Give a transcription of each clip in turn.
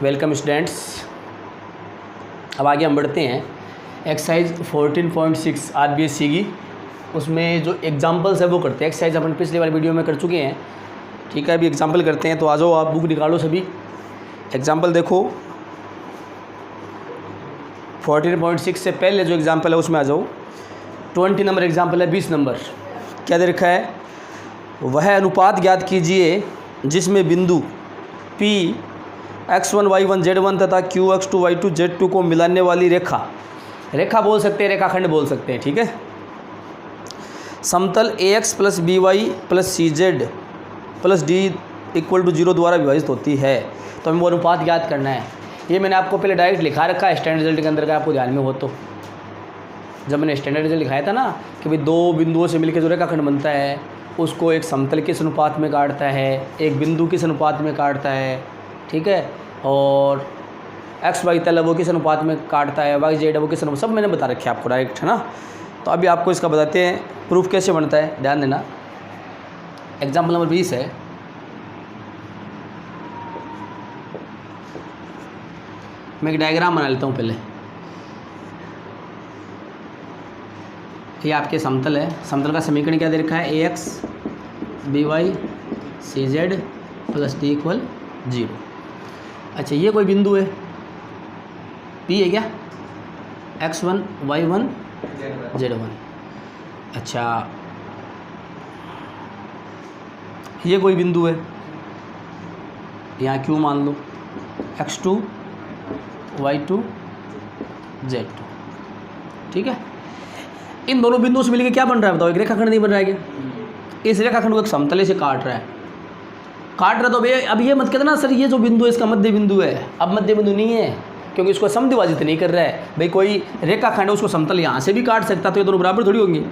Welcome students. अब आगे हम बढ़ते हैं एक्सरसाइज 14.6 आरबीएससी की। उसमें जो एग्जांपल्स है वो करते हैं। एक्सरसाइज अपन पिछले वाली वीडियो में कर चुके हैं, ठीक है। अभी एग्जांपल करते हैं, तो आ जाओ, आप बुक निकालो सभी। एग्जांपल देखो 14.6 से पहले जो एग्जांपल है उसमें आ जाओ। 20 नंबर एग्जांपल है, 20 नंबर। क्या दे रखा है? वह अनुपात ज्ञात कीजिए जिसमें बिंदु P x1 y1 z1 तथा q x2 y2 z2 को मिलाने वाली रेखा बोल सकते हैं, रेखाखंड बोल सकते हैं, ठीक है। समतल ax plus B Y plus C Z plus D equal to 0 द्वारा विभाजित होती है। तो हमें वो अनुपात ज्ञात करना है। ये मैंने आपको पहले डायरेक्ट लिखा रखा है स्टैंडर्ड रिजल्ट के अंदर का, आपको ध्यान में हो तो। जब मैंने स्टैंडर्ड रिजल्ट लिखाया था ना कि भाई दो बिंदुओं से मिलकर जो रेखाखंड बनता है उसको एक समतल किस अनुपात में काटता है, एक बिंदु किस अनुपात में काटता है, ठीक है, और एक्स वाई तल वो किस अनुपात में काटता है, वाई जेड वो किस अनुपात, सब मैंने बता रखे आपको डायरेक्ट, है ना। तो अभी आपको इसका बताते हैं प्रूफ कैसे बनता है, ध्यान देना। एग्जाम्पल नंबर 20 है। मैं एक डायग्राम बना लेता हूँ पहले। ये आपके समतल है। समतल का समीकरण क्या दे रखा है? A x B y C Z plus D equal 0। अच्छा, ये कोई बिंदु है, P है क्या? x1 y1 z1। अच्छा, ये कोई बिंदु है, यहाँ Q मान लो, x2 y2 z2, ठीक है। इन दोनों बिंदुओं से मिलकर क्या बन रहा है बताओ? एक रेखाखंड नहीं बन रहा है क्या? इस रेखाखंड को एक समतले से काट रहा है तो भैया अब ये मत कहते ना सर ये जो बिंदु है इसका मध्य बिंदु है। अब मध्य बिंदु नहीं है, क्योंकि इसको समद्विभाजित नहीं कर रहा है। भाई कोई रेखाखंड है उसको समतल यहाँ से भी काट सकता, तो ये दोनों बराबर थोड़ी होंगे,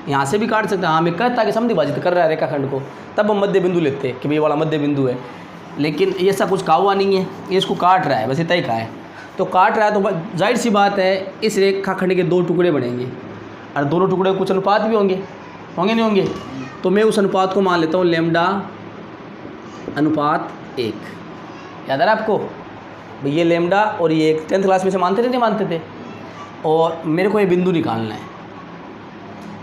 यहाँ से भी काट सकता। हाँ, मैं कहता कि समद्विभाजित कर रहा है रेखाखंड को, तब हम मध्य बिंदु लेते हैं कि भाई वाला मध्य बिंदु है। लेकिन ये ऐसा कुछ कहा हुआ नहीं है, ये इसको काट रहा है, बस इतना ही कहा है। तो काट रहा है तो जाहिर सी बात है इस रेखाखंड के दो टुकड़े बनेंगे, और दोनों टुकड़े कुछ अनुपात भी होंगे नहीं होंगे। तो मैं उस अनुपात को मान लेता हूँ लैम्डा अनुपात 1। याद आ रहा है आपको? भाई ये लैम्डा और ये 10th क्लास में से मानते थे नहीं मानते थे। और मेरे को ये बिंदु निकालना है।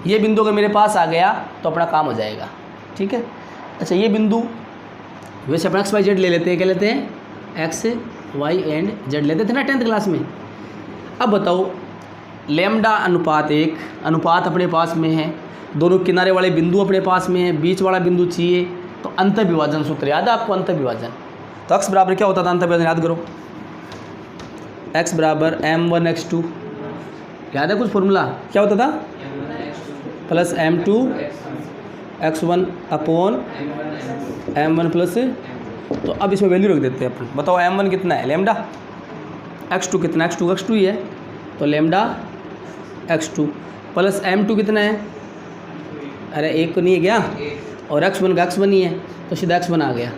ये बिंदु अगर मेरे पास आ गया तो अपना काम हो जाएगा, ठीक है। अच्छा, ये बिंदु वैसे अपना एक्स वाई जेड ले लेते हैं। क्या लेते हैं? एक्स वाई एंड जेड लेते थे ना 10th क्लास में। अब बताओ, लैम्डा अनुपात 1 अनुपात अपने पास में है, दोनों किनारे वाले बिंदु अपने पास में है, बीच वाला बिंदु चाहिए, तो अंतर विभाजन सूत्र याद है आपको? अंतर विभाजन तो x बराबर क्या होता था? अंतर विभाजन याद करो, x बराबर m1 x2, याद है कुछ फॉर्मूला? क्या होता था? Plus m2 x1 upon m1 plus. तो अब इसमें वैल्यू रख देते हैं अपन। बताओ m1 कितना है? लैम्डा। x2 कितना? x2 ही है, तो लैम्डा x2 प्लस m2 कितना है? अरे एक तो नहीं है क्या? और x1 का x1 ही है, तो सीधा x1 आ गया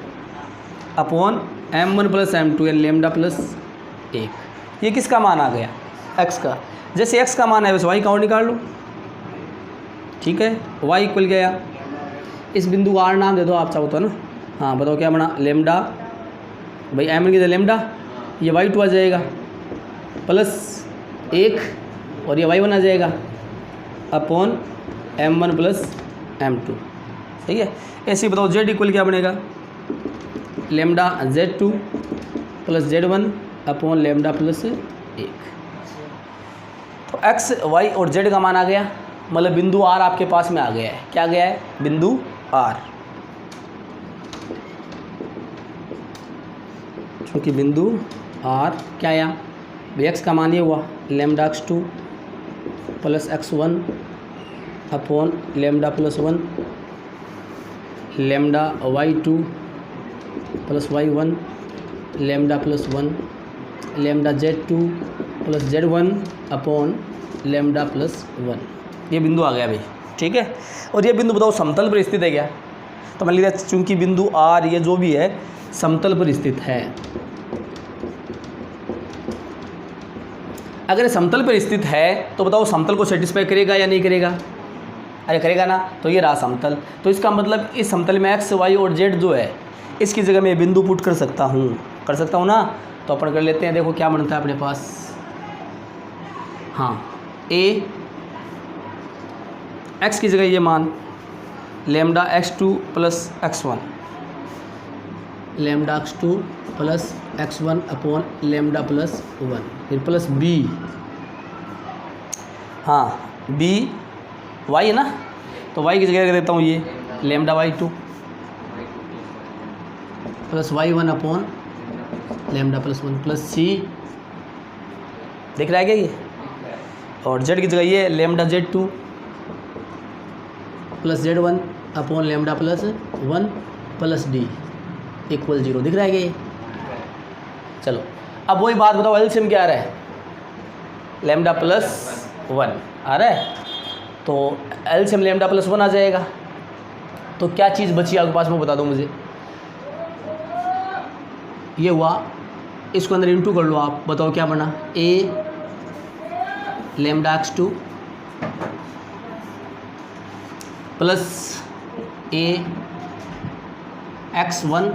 अपॉन m1 प्लस m2 यानी लैम्डा प्लस 1। ये किसका मान आ गया? x का। जैसे x का मान है वैसे y का और निकाल लो, ठीक है। y इक्वल गया, इस बिंदु को r नाम दे दो आप चाहो तो ना। हाँ बताओ क्या बना? लैम्डा, भाई m1 की लैम्डा, ये y2 आ जाएगा प्लस 1 और ये y1 आ जाएगा अपॉन m1 प्लस m2, सही है। ऐसे ही बताओ z इक्वल क्या बनेगा? Lambda z2 plus z1 upon lambda plus 1। तो x, y और z का मान आ गया, मतलब बिंदु r आपके पास में आ गया है। क्या आ गया है? बिंदु r। क्योंकि बिंदु r क्या आया? x का मान ये हुआ lambda x2 plus x1 upon lambda plus 1, lambda y2 plus y1 lambda plus 1, lambda z2 plus z1 upon lambda plus 1। ये बिंदु आ गया भाई, ठीक है। और ये बिंदु बताओ समतल पर स्थित है क्या? तो मान लीजिए चूँकि बिंदु r ये जो भी है समतल पर स्थित है। अगर ये समतल पर स्थित है तो बताओ समतल को सेटिस्फाई करेगा या नहीं करेगा? अरे करेगा ना। तो ये रहा समतल। तो इसका मतलब इस समतल में एक्स वाई और जेड जो है इसकी जगह मैं बिंदु पुट कर सकता हूँ। कर सकता हूँ ना। तो अपन कर लेते हैं, देखो क्या बनता है अपने पास। हाँ, ए एक्स की जगह ये मान lambda x2 plus x1, lambda x2 plus x1 upon lambda plus 1, फिर प्लस बी, हाँ बी वाई है ना, तो वाई की जगह रख देता हूँ ये lambda y2 plus y1 upon lambda plus 1 plus C, दिख रहा है क्या ये, और z की जगह ये lambda z2 plus z1 upon lambda plus 1 plus D equal 0, दिख रहा है क्या ये। चलो अब वही बात बताओ, एलसीएम क्या आ रहा है, लेमडा प्लस 1 आ रहा है, तो एलसीएम लेमडा प्लस 1 आ जाएगा। तो क्या चीज़ बची आपके पास में बता दो मुझे। ये हुआ, इसको अंदर इंटू कर लो आप, बताओ क्या बना, A lambda x2 plus A x1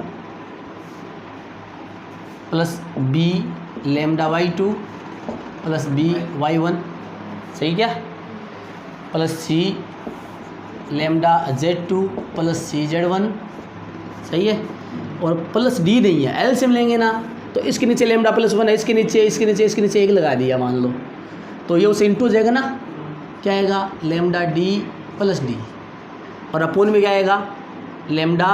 plus B lambda y2 plus B y1, सही क्या, plus C lambda z2 plus C z1, सही है, और प्लस डी नहीं है, एलसीएम लेंगे ना, तो इसके नीचे लेमडा प्लस 1 है, इसके नीचे एक लगा दिया मान लो, तो ये उसे इंटू हो जाएगा ना, क्या आएगा लेमडा डी प्लस डी, और अपोन में क्या आएगा लेमडा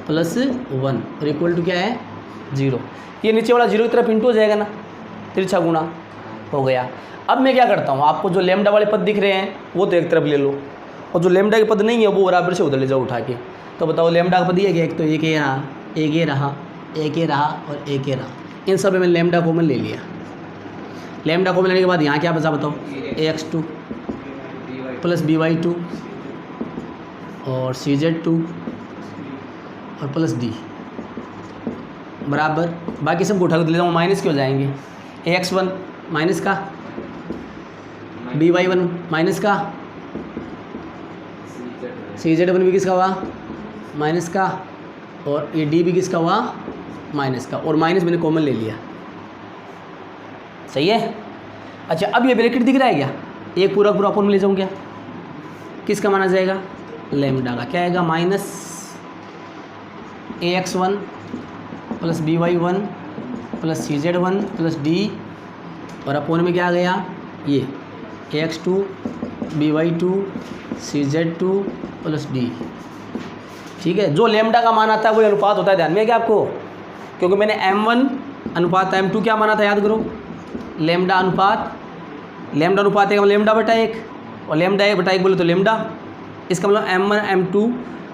प्लस 1 और इक्वल टू क्या है 0। ये नीचे वाला 0 की तरफ इंटू हो जाएगा ना, तिरछा गुणा हो गया। अब मैं क्या करता हूँ, आपको जो लेमडा वाले पद दिख रहे हैं वो तो एक तरफ ले लो, और जो लेमडा के पद नहीं है वो बराबर से उधर ले जाओ उठा के। तो बताओ लेमडा का पद ये क्या, एक तो एक ये रहा, एक ये रहा, एक ये रहा और एक ये रहा, इन सब में मैंने लेमडा कॉमन ले लिया। लेमडा कॉमन लेने के बाद यहाँ क्या बचा बताओ, ax2 प्लस by2 और cz2 और प्लस डी बराबर, बाकी सबको उठा के ले जाऊँ, माइनस के हो जाएंगे, ax1 माइनस का, by1 माइनस का, cz1 भी किसका हुआ माइनस का, और ये डी भी किसका हुआ माइनस का, और माइनस मैंने कॉमन ले लिया, सही है। अच्छा अब ये ब्रैकेट दिख रहा है क्या, एक पूरा पूरा अपन में ले जाऊँ क्या, किसका माना जाएगा लेमडा का, क्या आएगा minus ax1 plus by1 plus cz1 plus D, और अपोन में क्या आ गया ये ax2 by2 cz2 plus D, ठीक है। जो लेमडा का मान आता है वही अनुपात होता है, ध्यान में है क्या आपको, क्योंकि मैंने m1 अनुपात m2 क्या माना था याद करो, लेमडा अनुपात, लेमडा अनुपात एक लेमडा बटा 1, और लेमडा 1 बटा 1 बोले तो लेमडा, इसका मतलब m1 m2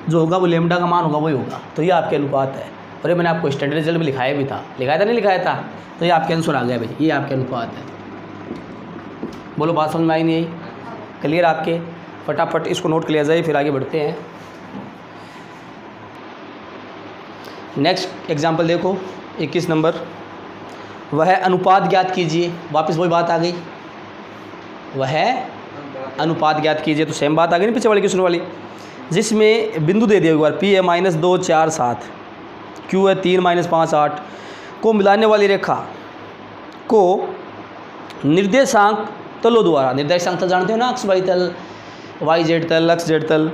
जो होगा वो लेमडा का मान होगा वही होगा, तो ये आपके अनुपात है। और ये मैंने आपको स्टैंडर्ड रिजल्ट में लिखाया भी था, लिखाया था नहीं लिखाया था, तो ये आपके आंसर आ गया भाई, ये आपके अनुपात है। बोलो बात समझ में आई नहीं आई, क्लियर आपके, फटाफट इसको नोट कर लिया जाए, फिर आगे बढ़ते हैं। नेक्स्ट एग्जाम्पल देखो 21 नंबर, वह अनुपात ज्ञात कीजिए, वापस वही बात आ गई, वह अनुपात ज्ञात कीजिए, तो सेम बात आ गई ना पीछे वाली क्वेश्चन वाली, जिसमें बिंदु दे दिया एक बार, P है -2 4 7, Q है 3 -5 8 को मिलाने वाली रेखा को निर्देशांक तलों द्वारा, निर्देशांक तल जानते हो ना, अक्ष वाई तल, वाई जेड तल, अक्ष जेड तल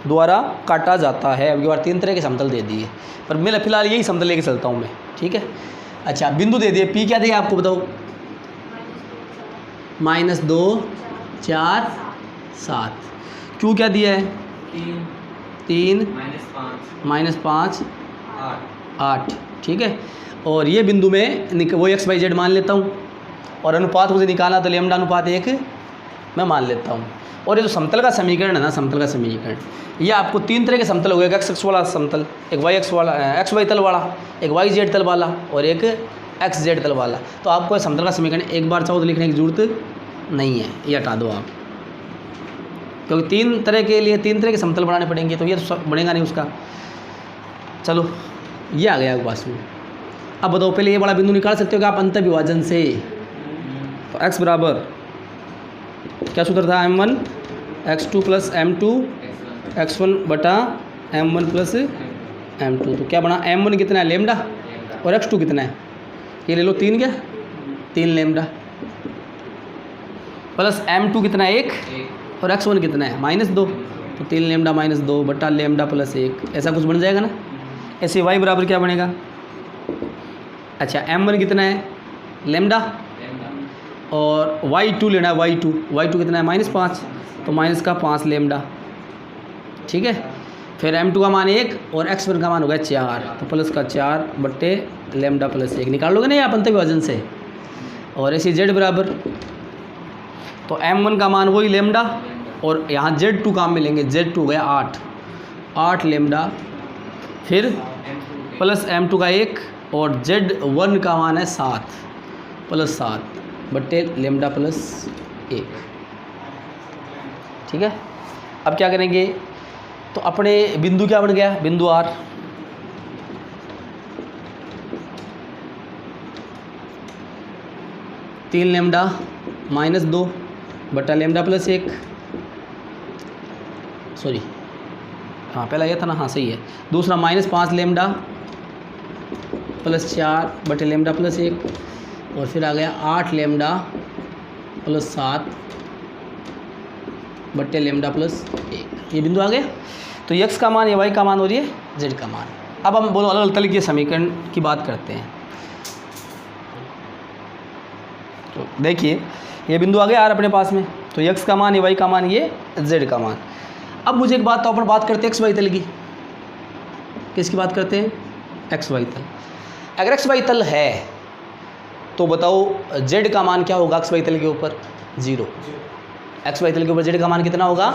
द्वारा काटा जाता है। अब की बार 3 तरह के समतल दे दिए, पर मैं फिलहाल यही समतल लेके चलता हूँ मैं, ठीक है। अच्छा बिंदु दे दिए, P क्या दिया आपको बताओ, -2 4 7, Q क्या दिया है 3 -5 8, ठीक है। और ये बिंदु में वो एक्स वाई जेड मान लेता हूँ, और अनुपात मुझे निकालना तो लेमडा अनुपात 1 मैं मान लेता हूँ। और ये जो समतल का समीकरण है ना, समतल का समीकरण, ये आपको 3 तरह के समतल हो गए, एक्स एक्स वाला समतल, एक वाई एक्स वाला, एक्स वाई तल वाला, एक वाई जेड तल वाला, और एक एक्स जेड तल वाला। तो आपको समतल का समीकरण एक बार चाहो तो लिखने की जरूरत नहीं है, ये हटा दो आप, क्योंकि 3 तरह के लिए 3 तरह के समतल बनाने पड़ेंगे, तो ये तो बनेगा नहीं उसका। चलो ये आ गया पास में। अब बताओ पहले ये बड़ा बिंदु निकाल सकते हो कि आप अंतर विभाजन से, तो x बराबर क्या सूत्र था, m1 x2 plus m2 x1 बटा m1 प्लस m2। तो क्या बना, m1 कितना है लेमडा और x2 कितना है, ये ले लो 3 क्या 3 लेमडा प्लस m2 कितना है 1 और x1 कितना है -2, तो 3 लेमडा -2 बटा लेमडा प्लस 1, ऐसा कुछ बन जाएगा ना। ऐसे y बराबर क्या बनेगा, अच्छा m1 कितना है लेमडा और y2 लेना है, y2 कितना है -5, तो माइनस का 5 लेमडा, ठीक है। फिर m2 का मान 1 और x1 का मान हो गया 4, तो प्लस का 4 बट्टे लेमडा प्लस 1 निकाल लोगे ना ये आप अंत विभाजन से। और ऐसे z बराबर, तो m1 का मान वही लेमडा और यहाँ z2 काम में लेंगे, z2 हो गया 8 लेमडा, फिर प्लस m2 का 1 और z1 का मान है 7 प्लस 7 बट्टे लेमडा प्लस 1, ठीक है। अब क्या करेंगे, तो अपने बिंदु क्या बन गया, बिंदु R, तीन लेमडा -2 बटा लेमडा प्लस 1, सॉरी हाँ पहला ये था ना, हाँ सही है। दूसरा -5 लेमडा प्लस 4 बटे लेमडा प्लस 1, और फिर आ गया 8 लेमडा प्लस 7 बट्टे लेमडा प्लस 1, ये बिंदु आ गया। तो x का मान, ये y का मान और ये z का मान। अब हम दोनों अलग अलग तल के समीकरण की बात करते हैं। तो देखिए ये बिंदु आ गया R अपने पास में, तो x का मान, ये y का मान, ये z का मान। अब मुझे एक बात, तो अपन बात करते हैं x y तल की। किसकी बात करते हैं, x y तल। अगर x y तल है तो बताओ z का मान क्या होगा x y तल के ऊपर, 0। x y तल के ऊपर z का मान कितना होगा,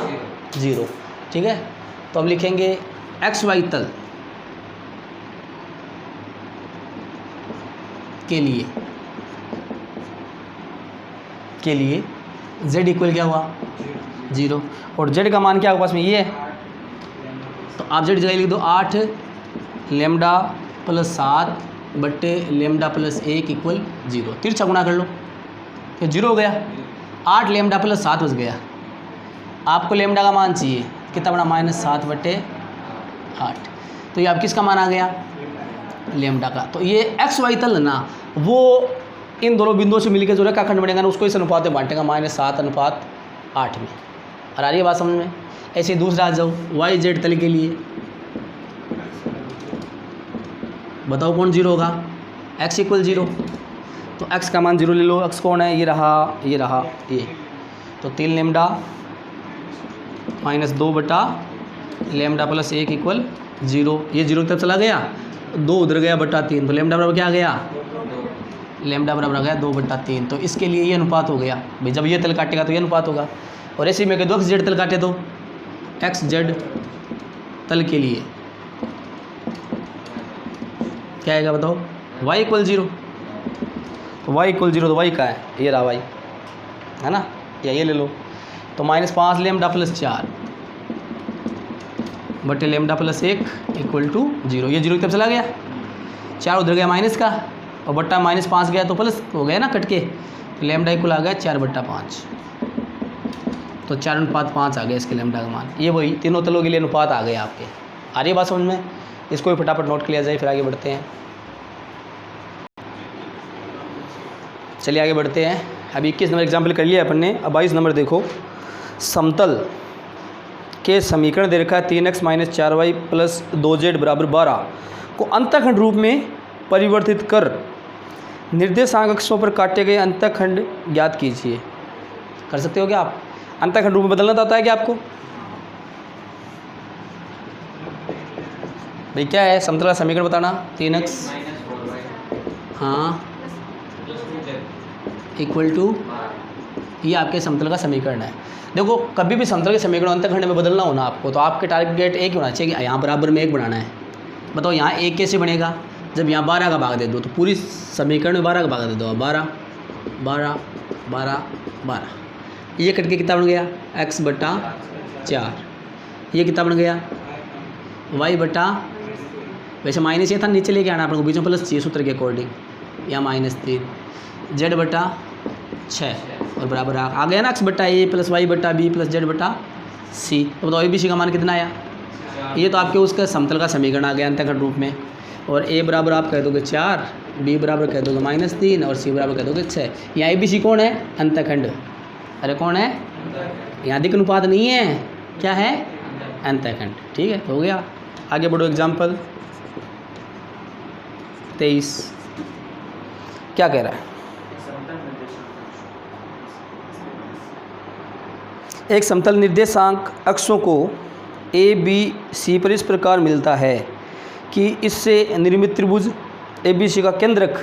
0, ठीक है। तो अब लिखेंगे x y तल के लिए z इक्वल क्या हुआ, 0, और z का मान क्या होगा पास में, ये है। तो आप z जगह लिख दो 8 लेमडा प्लस 7 बट्टे लेमडा प्लस 1 इक्वल 0, तिरछा गुणा कर लो, फिर 0 हो गया। 8 लेमडा प्लस 7 बच गया। आपको लेमडा का मान चाहिए कितना बना, -7 बट्टे 8, तो ये आप किसका मान आ गया, लेमडा का। तो ये एक्स वाई तल ना, वो इन दोनों बिंदुओं से मिलकर जो रेखाखंड बनेगा ना, उसको इस अनुपात में बांटेगा, -7:8 में। और आ रही है बात समझ में। ऐसे दूसरा आ जाओ वाई जेड तल के लिए, बताओ कौन 0 होगा, x इक्वल 0। तो x का मान 0 ले लो, x कौन है, ये रहा ये। तो 3 लेमडा -2 बटा लेमडा प्लस 1 इक्वल 0। ये 0 की तरफ चला गया, 2 उधर गया बटा 3, तो लेमडा बराबर क्या आ गया, लेमडा बराबर आ गया 2/3। तो इसके लिए ये अनुपात हो गया भाई, जब ये तल काटेगा तो ये अनुपात होगा। और ऐसे में कह दो एक्स जेड तल काटे, तो एक्स जेड तल के लिए क्या आएगा बताओ, y इक्वल 0। तो y इक्वल 0, तो y का है, ये रहा y, है ना, या ये ले लो। तो -5 लेमडा प्लस 4 बटे लेमडा प्लस 1 इक्वल टू 0। ये 0 की तरफ चला गया, 4 उधर गया माइनस का, और बट्टा -5 गया तो प्लस हो गया ना कट के, तो लेमडा इक्वल आ गया 4/5। तो 4:5 आ गया इसके लेमडा का मान। ये वही तीनों तलों के लिए अनुपात आ गया आपके। आ रही है बात समझ में, इसको भी फटाफट नोट कर लिया जाए, फिर आगे बढ़ते हैं। चलिए आगे बढ़ते हैं। अभी 21 नंबर एग्जाम्पल कर लिया अपन ने, अब 22 नंबर देखो। समतल के समीकरण दे रखा है 3x - 4y + 2z = 12 को अंतःखंड रूप में परिवर्तित कर निर्देशांक अक्षों पर काटे गए अंतःखंड ज्ञात कीजिए। कर सकते हो क्या आप, अंतःखंड रूप में बदलना तो आता है क्या आपको भाई? क्या है समतल का समीकरण बताना, 3x हाँ इक्वल टू, ये आपके समतल का समीकरण है। देखो कभी भी समतल के समीकरण अंतःखंड में बदलना हो ना आपको, तो आपके टारगेट एक ही होना चाहिए कि यहाँ बराबर में 1 बनाना है। बताओ यहाँ 1 कैसे बनेगा, जब यहाँ 12 का भाग दे दो, तो पूरी समीकरण में 12 का भाग दे दो, 12 12 12 12, ये कट के कितना बन गया, x/4। ये कितना बन गया, y/, वैसे माइनस ये था, नीचे लेके आना अपन को, बीच में प्लस चाहिए सूत्र के अकॉर्डिंग, या -3 z/6 और बराबर आ गया ना x/a + y/b + z/c। तो बताओ ABC का मान कितना आया, ये तो आपके उसका समतल का समीकरण आ गया अंतःखंड रूप में। और ए बराबर आप कह दोगे 4, बी बराबर कह दोगे -3 और सी बराबर कह दोगे 6। यहाँ ए बी सी कौन है? अंतःखंड। अरे कौन है? यहाँ अधिक अनुपात नहीं है, क्या है? अंतःखंड। ठीक है, हो गया। आगे बढ़ो। एग्जाम्पल 23 क्या कह रहा है? एक समतल निर्देशांक अक्षों को ए बी सी पर इस प्रकार मिलता है कि इससे निर्मित त्रिभुज ए बी सी का केंद्रक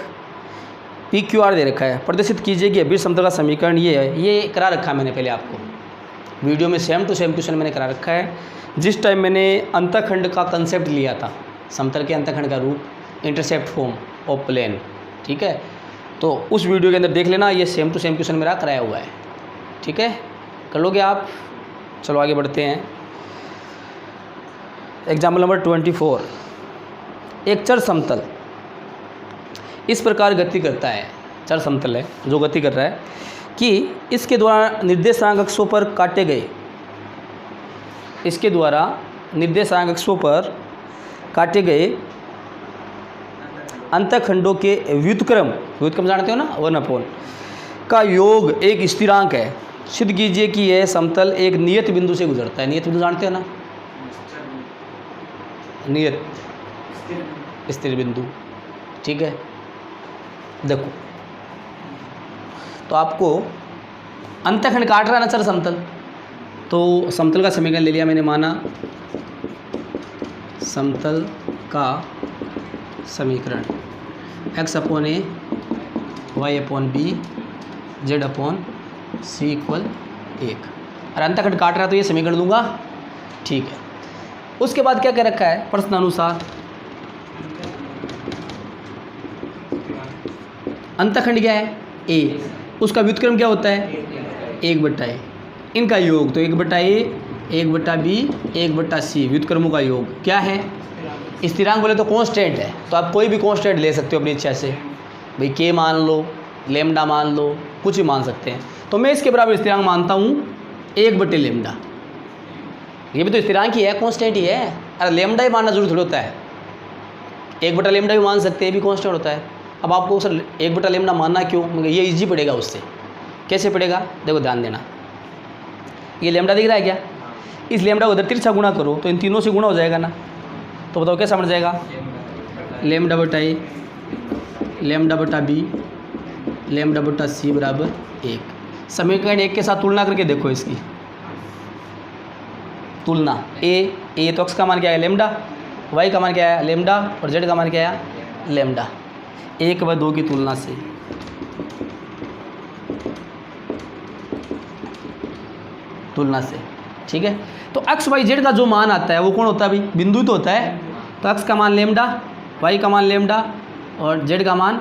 पी क्यू आर दे रखा है। प्रदर्शित कीजिए कि अभिष्ट समतल का समीकरण ये है। ये करा रखा है मैंने पहले आपको वीडियो में, सेम टू सेम क्वेश्चन मैंने करा रखा है। जिस टाइम मैंने अंतःखंड का कंसेप्ट लिया था, समतल के अंतःखंड का रूप, इंटरसेप्ट फॉर्म ऑफ प्लेन, ठीक है, तो उस वीडियो के अंदर देख लेना। ये सेम टू सेम क्वेश्चन मेरा कराया हुआ है। ठीक है, कर लोगे आप? चलो आगे बढ़ते हैं। Example number 24। एक चर समतल इस प्रकार गति करता है, चर समतल है जो गति कर रहा है, कि इसके द्वारा निर्देशांक अक्षों पर काटे गए, इसके द्वारा निर्देशांक अक्षों पर काटे गए अंतःखंडों के व्युत्क्रम जानते हो ना, 1/, का योग एक स्थिरांक है। सिद्ध कीजिए कि यह समतल एक नियत बिंदु से गुजरता है। नियत बिंदु जानते हो ना? नियत स्थिर बिंदु। ठीक है, देखो तो आपको अंतःखंड काट रहा है ना चर समतल, तो समतल का समीकरण ले लिया मैंने। माना समतल का समीकरण x/a y/b z/c = 1। और अंतःखंड काट रहा है तो ये समीकरण दूंगा। ठीक है, उसके बाद क्या कह रखा है? प्रश्नानुसार अंतःखंड क्या है? a, उसका व्युत्क्रम क्या होता है? 1/a। इनका योग तो 1/a 1/b 1/c, व्युत्क्रमों का योग क्या है? स्थिरांक बोले तो कांस्टेंट है, तो आप कोई भी कांस्टेंट ले सकते हो अपनी इच्छा से, भाई k मान लो, लेमडा मान लो, कुछ भी मान सकते हैं। तो मैं इसके बराबर स्थिरांक मानता हूँ 1/λ। ये भी तो स्थिरांक ही है, कांस्टेंट ही है। अरे लेमडा ही मानना जरूरी थोड़ी होता है, 1/λ भी मान सकते हैं, भी कांस्टेंट होता है। अब आपको सर 1/λ मानना क्यों? मगर ये इजी पड़ेगा उससे। कैसे पड़ेगा? देखो ध्यान देना, ये लेमडा दिख रहा है क्या? इस लेमडा को उधर तिरछा गुणा करो तो इन तीनों से गुणा हो जाएगा ना। तो बताओ कैसा बन जाएगा? λ/a λ/b λ/c बराबर 1। समीकरण 1 के साथ तुलना करके देखो इसकी तुलना। ए तो x का मान क्या है? लेमडा, y का मान क्या है? लेमडा, और z का मान क्या है? लेमडा। 1 व 2 की तुलना से ठीक है। तो x y z का जो मान आता है वो कौन होता है भाई? बिंदु तो होता है। तो x का मान लेमडा, y का मान लेमडा और z का मान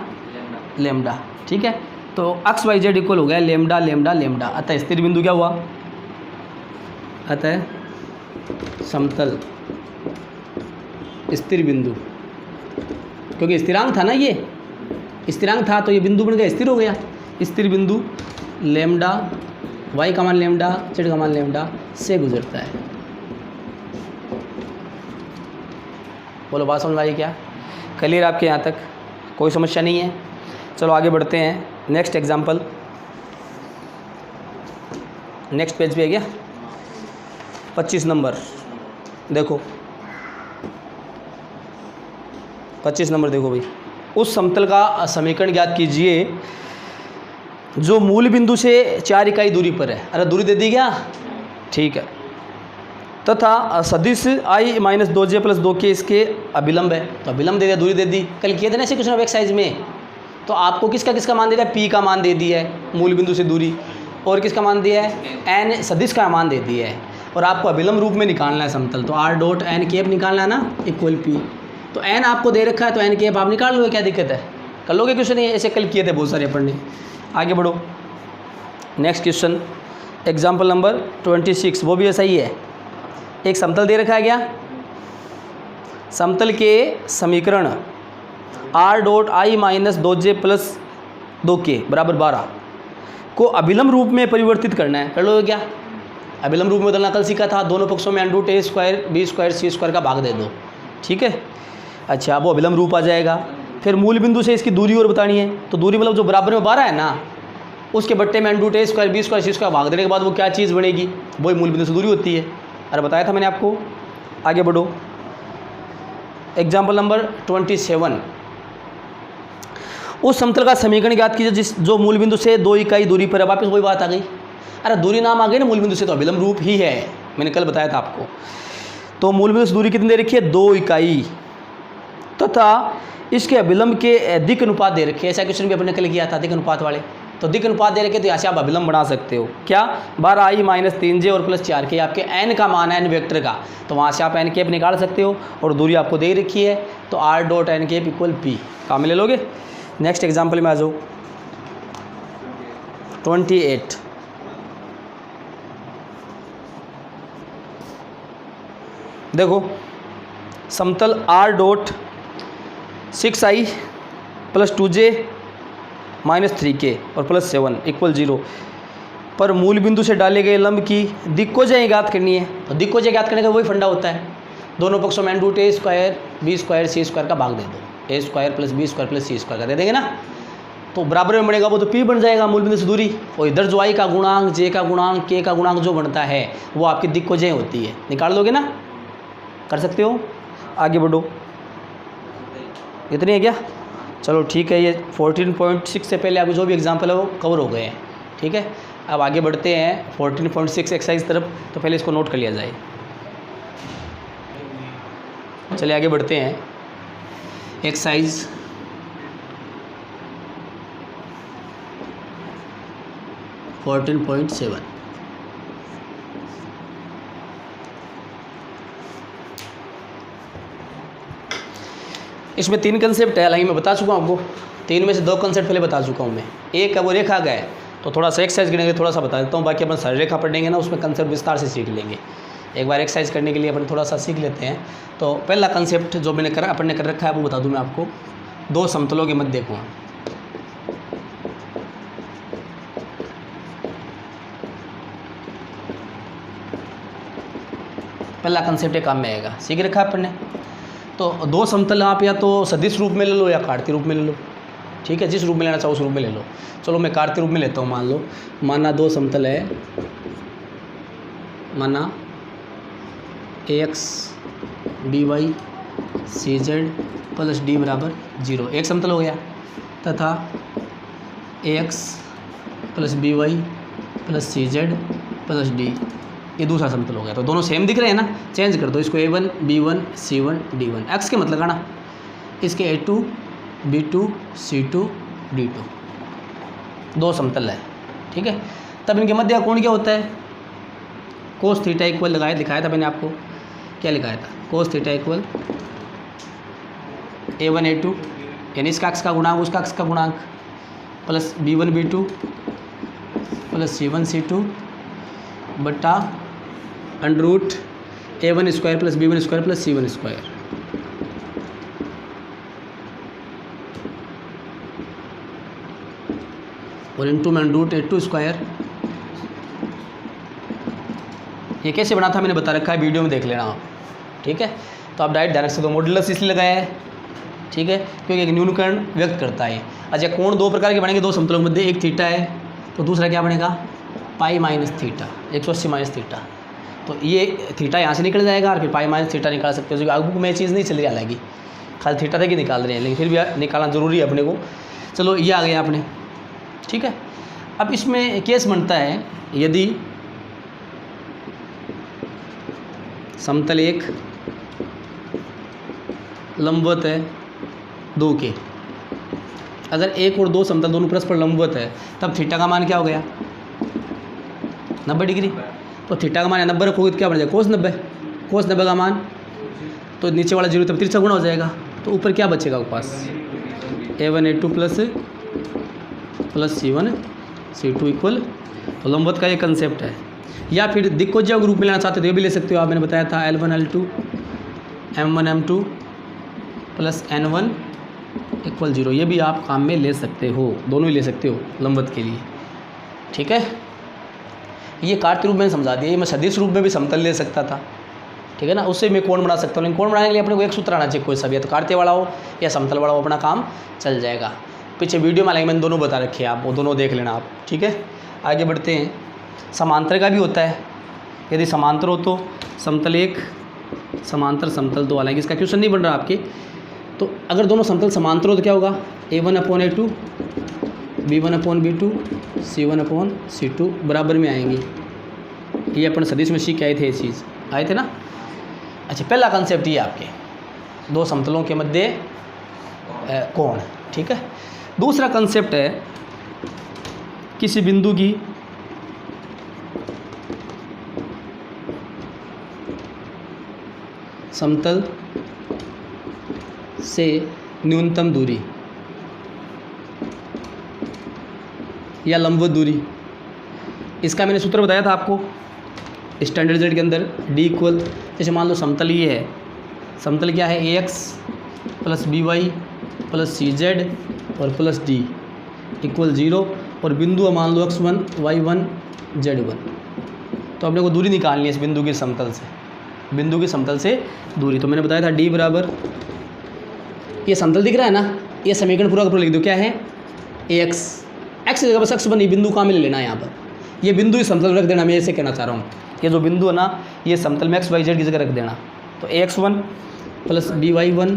लेमडा। ठीक है, तो x y z इक्वल हो गया लेमडा लेमडा लेमडा। अतः स्थिर बिंदु क्या हुआ? अतः समतल स्थिर बिंदु, क्योंकि स्थिरांक था ना, ये स्थिरांक था तो ये बिंदु बन गया, स्थिर हो गया। स्थिर बिंदु लेमडा, y का मान लेमडा, z का मान लेमडा से गुजरता है। बोलो बात समझ आई क्या? क्लियर आपके यहाँ तक? कोई समस्या नहीं है? चलो आगे बढ़ते हैं। नेक्स्ट एग्जाम्पल, नेक्स्ट पेज पे है क्या? 25 नंबर देखो, 25 नंबर देखो भाई। उस समतल का समीकरण ज्ञात कीजिए जो मूल बिंदु से 4 इकाई दूरी पर है। अरे दूरी दे दी क्या? ठीक है। तथा सदिश i - 2j + 2k इसके अभिलंब है, तो अभिलंब दे दिया, दूरी दे दी। कल किए थे ना ऐसे क्वेश्चन ऑफ एक्सरसाइज में, तो आपको किसका मान दे दिया? p का मान दे दिया है मूल बिंदु से दूरी, और किसका मान दिया है? n सदिश का मान दे दिया है। और आपको अभिलंब रूप में निकालना है समतल, तो r.n निकालना है ना, इक्वल p। तो n आपको दे रखा है तो n आप निकाल लो, क्या दिक्कत है? कर लोगे क्वेश्चन, ऐसे कल किए थे बहुत सारे अपन ने। आगे बढ़ो। नेक्स्ट क्वेश्चन एग्जाम्पल नंबर 26, वो भी ऐसा ही है। एक समतल दे रखा है क्या? समतल के समीकरण r.i - 2j + 2k = 12 को अभिलंब रूप में परिवर्तित करना है। कर लोगे क्या? अभिलंब रूप में बदलना कल सीखा था, दोनों पक्षों में under root A square B square C square का भाग दे दो, ठीक है। अच्छा, वो अभिलंब रूप आ जाएगा। फिर मूल बिंदु से इसकी दूरी और बतानी है, तो दूरी मतलब जो बराबर में 12 है ना, उसके बट्टे में under root A square B square C square भाग देने के बाद वो क्या चीज़ बनेगी, वही मूल बिंदु से दूरी होती है। अरे बताया था मैंने आपको। आगे बढ़ो, एग्जाम्पल नंबर 27। उस समतल का समीकरण ज्ञात कीजिए जो मूल बिंदु से 2 इकाई दूरी पर है। वापस वही बात आ गई, अरे दूरी नाम आ गई ना मूल बिंदु से, तो अभिलंब रूप ही है, मैंने कल बताया था आपको। तो मूल बिंदु से दूरी कितनी दे रखी है, 2 इकाई, तथा इसके अभिलंब के दिक् अनुपात दे रखे। ऐसा क्वेश्चन भी अपने कल किया था, दिक् अनुपात वाले। तो दिक् अनुपात दे रखे तो यहाँ से आप अभिलंब बना सकते हो। क्या, 12i माइनस 3j और प्लस 4k आपके n का मान है, n वेक्टर का, तो वहाँ से आप n कैप निकाल सकते हो। और दूरी आपको दे रखी है, तो r dot n cap equal p काम में ले लोगे। नेक्स्ट एग्जाम्पल में आ जाओ, 28। देखो, समतल r dot 6i plus 2j minus 3k और प्लस 7 इक्वल 0 पर मूल बिंदु से डाले गए लंब की दिक्कोजय ज्ञात करनी है। तो दिक्कोजय ज्ञात करने का वही फंडा होता है, दोनों पक्षों में under root A square B square C square का भाग दे दो, A square plus B square plus C square का दे देंगे ना, तो बराबर में बनेगा वो तो p बन जाएगा मूल बिंदु से दूरी। और इधर जो i का गुणांक, j का गुणांक, k का गुणांक जो बनता है वो आपकी दिक्कोजय होती है। निकाल दोगे ना, कर सकते हो। आगे बढ़ो, इतनी है क्या, चलो ठीक है। ये 14.6 से पहले आपके जो भी एग्जाम्पल है वो कवर हो गए हैं, ठीक है। अब आगे बढ़ते हैं 14.6 एक्सरसाइज तरफ, तो पहले इसको नोट कर लिया जाए। चलिए आगे बढ़ते हैं, एक्सरसाइज 14.7। इसमें 3 कंसेप्ट है, हालांकि मैं बता चुका हूँ आपको, 3 में से 2 कंसेप्ट पहले बता चुका हूँ मैं। एक है वो रेखा का है, तो थोड़ा सा एक्सरसाइज गिनेंगे, थोड़ा सा बता देता हूँ, बाकी अपन सारी रेखा पढ़ेंगे ना, उसमें कंसेप्ट विस्तार से सीख लेंगे। एक बार एक्सरसाइज करने के लिए अपन थोड़ा सा सीख लेते हैं। तो पहला कंसेप्ट जो मैंने अपन ने कर रखा है वो बता दूँ मैं आपको, 2 समतलों के मध्य कोण। पहला कंसेप्ट एक काम में आएगा, सीख रखा है अपन ने। तो 2 समतल आप या तो सदिश रूप में ले लो या कार्तीय रूप में ले लो, ठीक है। जिस रूप में लेना चाहो उस रूप में ले लो। चलो मैं कार्तीय रूप में लेता हूँ। मान लो, माना 2 समतल है, माना ax by cz plus D बराबर 0 एक समतल हो गया, तथा ax plus by plus cz plus D ये दूसरा समतल हो गया। तो दोनों सेम दिख रहे हैं ना, चेंज कर दो इसको, a1 b1 c1 d1। x के मतलब लगाना, इसके a2 b2 c2 d2 2 समतल है, ठीक है। तब इनके मध्य का कोण क्या होता है, कोस थीटा इक्वल लिखाया था मैंने आपको, क्या लिखाया था, cos theta equal a1 a2 यानी इसका x का गुणांक उसका x का गुणांक plus b1 b2 plus c1 c2 बटा under root a1 square plus b1 square plus c1 square. और इंटू में अंडर रूट a2 स्क्वायर। ये कैसे बना था मैंने बता रखा है, वीडियो में देख लेना आप, ठीक है। तो आप डायरेक्ट ध्यान रख सकते हो, मॉड्यूलस इसलिए लगाया है, ठीक है, क्योंकि एक न्यूनीकरण व्यक्त करता है। अच्छा, कोण 2 प्रकार के बनेंगे 2 समतलों के मध्य, एक थीटा है तो दूसरा क्या बनेगा, pi minus theta, 180 minus theta. तो ये थीटा यहाँ से निकल जाएगा और फिर पाई माइनस थीटा निकाल सकते हो, क्योंकि आगे में चीज़ नहीं चल रही, हालांकि खाली थीटा तक ही निकाल रहे हैं, लेकिन फिर भी निकालना ज़रूरी है अपने को। चलो ये आ गया आपने, ठीक है। अब इसमें केस बनता है, यदि समतल एक लंबवत है 2 के, अगर 1 और 2 समतल दोनों परस्पर लंबवत है, तब थीटा का मान क्या हो गया, 90 डिग्री। तो थीटा का मान 90 रखोगे तो क्या बन जाएगा, कोस 90। कोस 90 का मान, तो नीचे वाला 0 तब तिरछा गुणा हो जाएगा, तो ऊपर क्या बचेगा आपके पास, a1 a2 plus c1 c2 equal. तो लंबवत का ये कंसेप्ट है। या फिर दिक्कोजय के रूप में लेना चाहते हो तो ये भी ले सकते हो आप, मैंने बताया था L1 L2 M1 M2 plus N1 equal 0। ये भी आप काम में ले सकते हो, दोनों ही ले सकते हो लंबवत के लिए, ठीक है। ये कार्तीय रूप में समझा दिया, ये मैं सदिश रूप में भी समतल ले सकता था, ठीक है ना, उससे मैं कोण बना सकता हूँ। लेकिन कोण बनाने के लिए अपने को एक सूत्र आना चाहिए कोई सा भी, या तो कार्तीय वाला हो या समतल वाला हो, अपना काम चल जाएगा। पीछे वीडियो में मैंने दोनों बता रखे हैं, आप वो दोनों देख लेना आप, ठीक है। आगे बढ़ते हैं। समांतर का भी होता है, यदि समांतर हो तो समतल एक, समांतर समतल दो। हालांकि इसका क्वेश्चन नहीं बन रहा आपके, तो अगर दोनों समतल समांतर हो तो क्या होगा, A1/A2 B1/B2 C1/C2 बराबर में आएंगे। ये अपन सदिश में सीख के आए थे, ये चीज़ आए थे ना। अच्छा, पहला कंसेप्ट ये आपके दो समतलों के मध्य कोण, ठीक है। दूसरा कंसेप्ट है किसी बिंदु की समतल से न्यूनतम दूरी या लंबवत दूरी। इसका मैंने सूत्र बताया था आपको स्टैंडर्ड जेड के अंदर, D इक्वल, जैसे मान लो समतल ये है, समतल क्या है, AX + BY + CZ और +D इक्वल 0, और बिंदु मान लो X1 Y1 Z1। तो अपने को दूरी निकालनी है इस बिंदु के समतल से, बिंदु के समतल से दूरी। तो मैंने बताया था D बराबर, ये समतल दिख रहा है ना, ये समीकरण पूरा का पूरा लिख दो, क्या है, AX, X की जगह बस X1 बिंदु कहाँ में ले लेना है यहाँ पर, ये बिंदु इस समतल रख देना। मैं ऐसे कहना चाह रहा हूँ, ये जो बिंदु है ना, ये समतल में XYZ की जगह रख देना। तो AX1 + BY1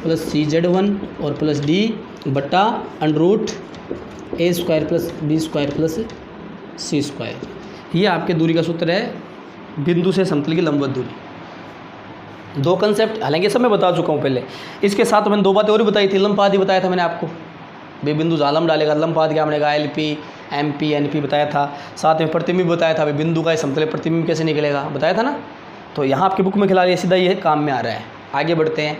+ CZ1 और +D बट्टा √A² + B² + C²। ये आपके दूरी का सूत्र है, बिंदु से समतल की लंबवत दूरी। दो कंसेप्ट, हालांकि सब मैं बता चुका हूँ पहले। इसके साथ मैंने दो बातें और भी बताई थी। लंबपाद ही बताया था मैंने आपको, बे बिंदु जालम डालेगा, लंबपाद क्या बनेगा, LP MP NP बताया था। साथ में प्रतिबिंब बताया था, बिंदु का समतल प्रतिबिंब कैसे निकलेगा, बताया था ना। तो यहाँ आपकी बुक में खिला रही सीधा ये काम में आ रहा है। आगे बढ़ते हैं।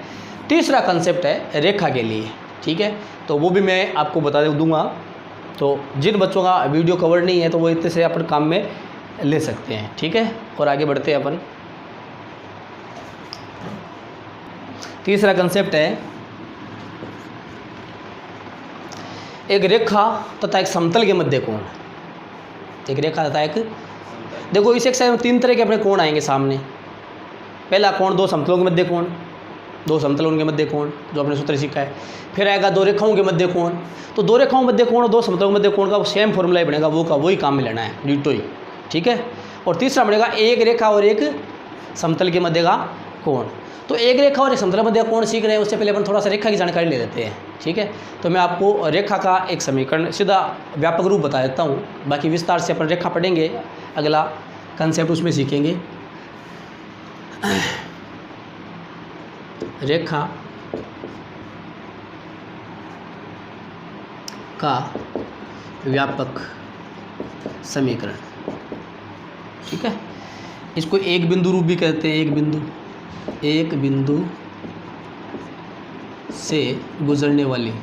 तीसरा कंसेप्ट है रेखा के लिए, ठीक है, तो वो भी मैं आपको बता दूंगा। तो जिन बच्चों का वीडियो कवर नहीं है तो वो इतने से अपन काम में ले सकते हैं, ठीक है। और आगे बढ़ते हैं अपन। तीसरा कंसेप्ट है एक रेखा तथा एक समतल के मध्य कोण। एक रेखा तथा एक, देखो इस एक्सरसाइज में तीन तरह के अपने कोण आएंगे सामने। पहला कोण दो समतलों के मध्य कोण, दो समतलों के मध्य कोण जो अपने सूत्र सीखा है। फिर आएगा दो रेखाओं के मध्य कोण। तो दो रेखाओं मध्य कोण और दो समतलों के मध्य कोण का सेम फॉर्मूला ही बनेगा, वो का वही काम में लेना है, डिटो ही, ठीक है। और तीसरा बनेगा एक रेखा और एक समतल के मध्य का कोण। तो एक रेखा और एक समतल मध्य कोण सीख रहे हैं, उससे पहले अपन थोड़ा सा रेखा की जानकारी ले लेते हैं, ठीक है। तो मैं आपको रेखा का एक समीकरण सीधा व्यापक रूप बता देता हूँ, बाकी विस्तार से अपन रेखा पढ़ेंगे, अगला कंसेप्ट उसमें सीखेंगे। रेखा का व्यापक समीकरण, ठीक है। इसको एक बिंदु रूप भी कहते हैं। एक बिंदु से गुजरने वाली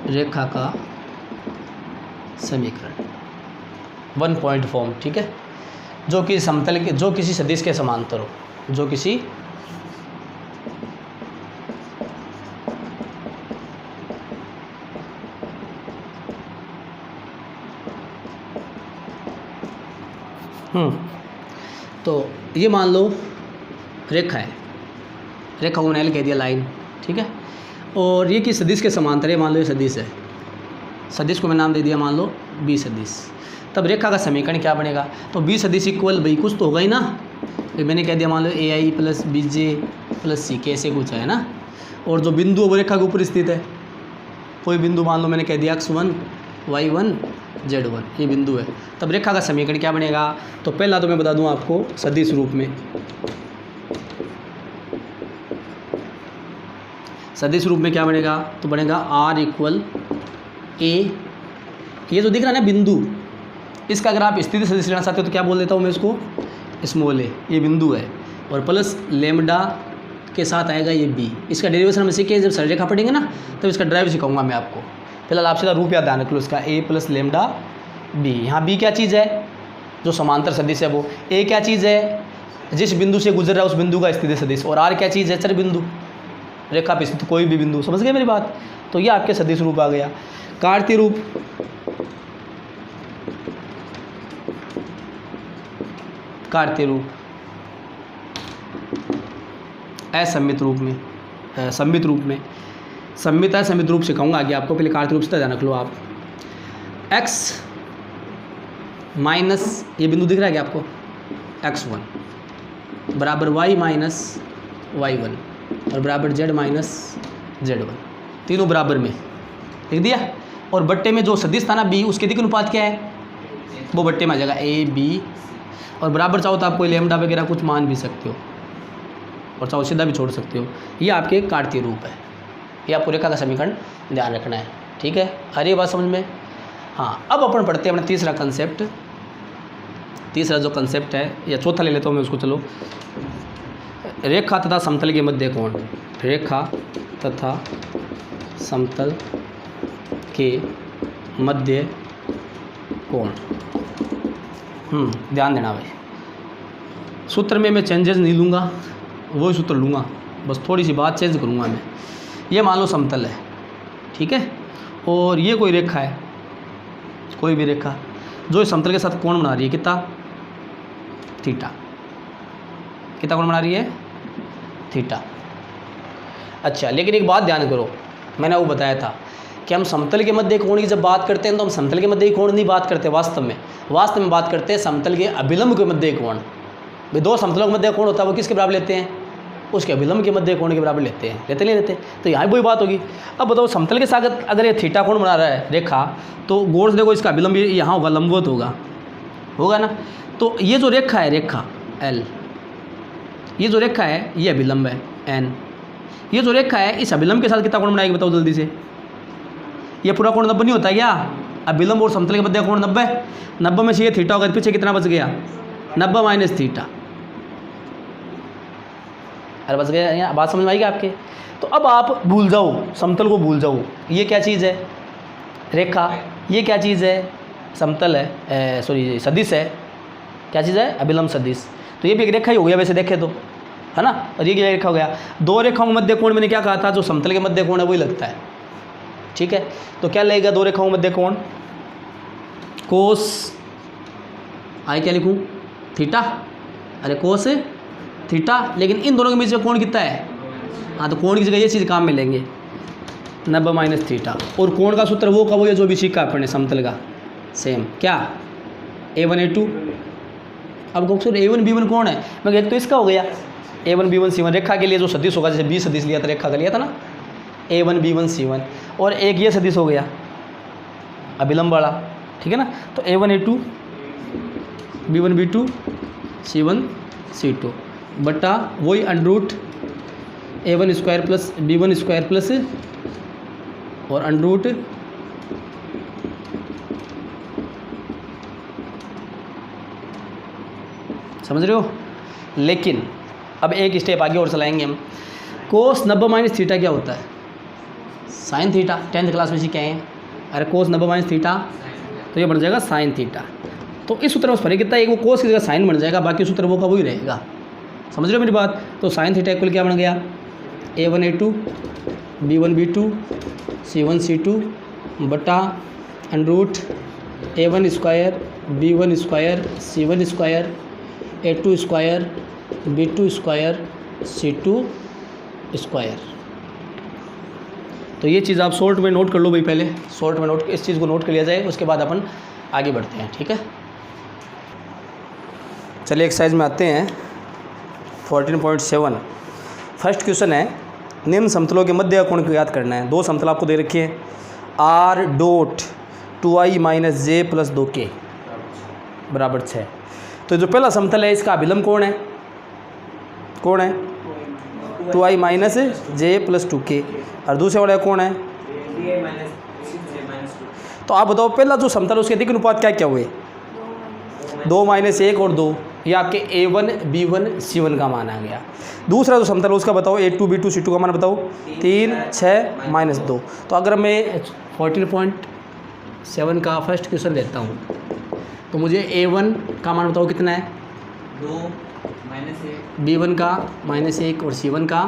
रेखा का समीकरण, वन पॉइंट फॉर्म, ठीक है, जो कि समतल के, जो किसी सदिश के समांतर हो, जो किसी तो ये मान लो रेखा है, रेखा को मैंने कह दिया लाइन, ठीक है। और ये किस सदिश के समांतर है, मान लो ये सदिश है, सदिश को मैं नाम दे दिया मान लो बी सदिश। तब रेखा का समीकरण क्या बनेगा, तो बी सदिश इक्वल भाई कुछ तो होगा ही ना, तो मैंने कह दिया मान लो AI + BJ + CK ऐसे कुछ है ना। और जो बिंदु है वो रेखा के ऊपर स्थित है, कोई बिंदु मान लो मैंने कह दिया X1 Y1 Z1, ये बिंदु है। तब रेखा का समीकरण क्या बनेगा, तो पहला तो मैं बता दूं आपको सदिश रूप में, सदिश रूप में क्या बनेगा, तो बनेगा R = A, ये जो दिख रहा है ना बिंदु, इसका अगर आप स्थिति सदिश लेना चाहते हो तो क्या बोल देता हूँ मैं इसको, स्मॉल a, ये बिंदु है, और प्लस लेमडा के साथ आएगा ये b। इसका डेरिवेशन हम सीखे जब सरल रेखा पढ़ेंगे ना, तब इसका ड्राइव सिखाऊंगा मैं आपको। फिलहाल आप सीधा रूप याद ध्यान रख लो इसका, a + लेमडा b। यहाँ b क्या चीज़ है, जो समांतर सदिश है वो। a क्या चीज़ है, जिस बिंदु से गुजर रहा है उस बिंदु का स्थिति सदिश। और r क्या चीज़ है, चर बिंदु, रेखा पे स्थित कोई भी बिंदु। समझ गए मेरी बात। तो ये आपके सदिश रूप आ गया। कार्तीय रूप, कार्तीय रूप, असममित रूप में, सममित रूप में, सममित असममित रूप से कहूँगा आगे आपको, पहले कार्तीय रूप से ध्यान रख लो आप। x माइनस, ये बिंदु दिख रहा है क्या आपको, x1 बराबर y माइनस y1 और बराबर z माइनस z1, तीनों बराबर में लिख दिया। और बट्टे में जो सदिश था ना b, उसके दिक् अनुपात क्या है, वो बट्टे में आ जाएगा a b, और बराबर चाहो तो आप कोई लैम्डा वगैरह कुछ मान भी सकते हो और चाहो सीधा भी छोड़ सकते हो। ये आपके कार्तीय रूप है, ये आपको रेखा का समीकरण ध्यान रखना है, ठीक है। आ रही है बात समझ में। हाँ, अब अपन पढ़ते हैं अपना तीसरा कंसेप्ट। तीसरा जो कंसेप्ट है, या चौथा ले लेता हूँ मैं उसको, चलो। रेखा तथा समतल के मध्य कोण, रेखा तथा समतल के मध्य कोण। ध्यान देना भाई, सूत्र में मैं चेंजेस नहीं लूँगा, वही सूत्र लूँगा, बस थोड़ी सी बात चेंज करूँगा मैं। ये मान लो समतल है, ठीक है, और ये कोई रेखा है, कोई भी रेखा जो इस समतल के साथ कोण बना रही है, कितना, थीटा। कितना कोण बना रही है, थीटा। अच्छा, लेकिन एक बात ध्यान करो, मैंने वो बताया था कि हम समतल के मध्य कोण की जब बात करते हैं तो हम समतल के मध्य कोण नहीं बात करते, वास्तव में बात करते हैं समतल के अभिलंब के मध्य कोण। भाई दो समतलों के मध्य कोण होता है, वो किसके बराबर लेते हैं, उसके अभिलंब के मध्य कोण के बराबर लेते हैं, लेते नहीं लेते। तो यहाँ वही बात होगी। अब बताओ, समतल के साथ अगर ये थीटा कोण बना रहा है रेखा, तो गौर से देखो, इसका अभिलंब यहाँ होगा, लंबवत होगा ना। तो ये जो रेखा है, रेखा L, ये जो रेखा है ये अभिलंब है N, ये जो रेखा है इस अभिलंब के साथ कितना कोण बनाएगी बताओ जल्दी से। ये पूरा कोण 90 नहीं होता क्या, अभिलंब और समतल के मध्य कोण 90 में से ये थीटा होगा, पीछे कितना बच गया, 90 माइनस थीटा। अरे बच गया, यहाँ बात समझ में आएगी आपके। तो अब आप भूल जाओ, समतल को भूल जाओ, ये क्या चीज़ है, रेखा, ये क्या चीज़ है, समतल है, सॉरी सदिश है, क्या चीज़ है, अभिलंब सदिश। तो ये भी एक रेखा ही हो गया वैसे देखे तो, है ना, और ये रेखा हो गया। दो रेखाओं के मध्य कोण मैंने क्या कहा था, जो समतल के मध्य कोण है वही लगता है, ठीक है। तो क्या लगेगा दो रेखाओं के मध्य कोण, कोस, आए क्या लिखूँ, थीटा, अरे कोस थीटा, लेकिन इन दोनों के बीच में कोण कितना है, हाँ, तो कोण की जगह ये चीज़ काम में लेंगे, 90 माइनस थीटा। और कोण का सूत्र वो का वो है जो भी सीखा अपने समतल का, सेम, क्या, A1 A2। अब क्वेश्चन A1 B1 कौन है, मैं एक तो इसका हो गया A1 B1 C1, रेखा के लिए जो सदिश होगा, जैसे 20 सदिश लिया था, रेखा का लिया था ना, A1 B1 C1, और एक ये सदिश हो गया अभिलंब वाला, ठीक है ना। तो A1 A2 B1 B2 C1 C2 बटा वही under root A1 square plus B1 square plus और अंडरूट समझ रहे हो। लेकिन अब एक स्टेप आगे और चलाएंगे हम। कोस 90 माइनस थीटा क्या होता है, साइन थीटा, 10th क्लास में सीखे हैं। अरे कोस 90 माइनस थीटा, तो ये बन जाएगा साइन थीटा। तो इस सूत्र में फर्क कितना है, एक वो कोस की जगह साइन बन जाएगा, बाकी सूत्र वो का वही रहेगा। समझ रहे हो मेरी बात। तो साइन थीटा इक्वल क्या बन गया, A1 A2 B1 B2 C1 C2 बटा under root A1 square B1 square C1 square A2 square B2 square C2 square. तो ये चीज़ आप शॉर्ट में नोट कर लो भाई, पहले शॉर्ट में नोट, इस चीज़ को नोट कर लिया जाए, उसके बाद अपन आगे बढ़ते हैं, ठीक है। चलिए एक्सरसाइज में आते हैं 14.7। फर्स्ट क्वेश्चन है, निम्न समतलों के मध्य कोण को याद करना है। दो समतल आपको दे रखी है, R डॉट 2i माइनस जे प्लस 2k बराबर 6। तो जो पहला समतल है इसका अभिलंब कौन है, कौन है 2i माइनस जे प्लस 2k, और दूसरे वाला कौन है, तो आप बताओ पहला जो समतल उसके दिक् अनुपात क्या क्या हुए, 2 माइनस 1 और 2, ये आपके A1 B1 C1 का मान आ गया। दूसरा जो समतल उसका बताओ A2 B2 C2 का मान बताओ, 3 6 माइनस 2। तो अगर मैं 14.7 का फर्स्ट क्वेश्चन लेता हूँ तो मुझे A1 का मान बताओ कितना है, 2 माइनस 1, B1 का -1 और C1 का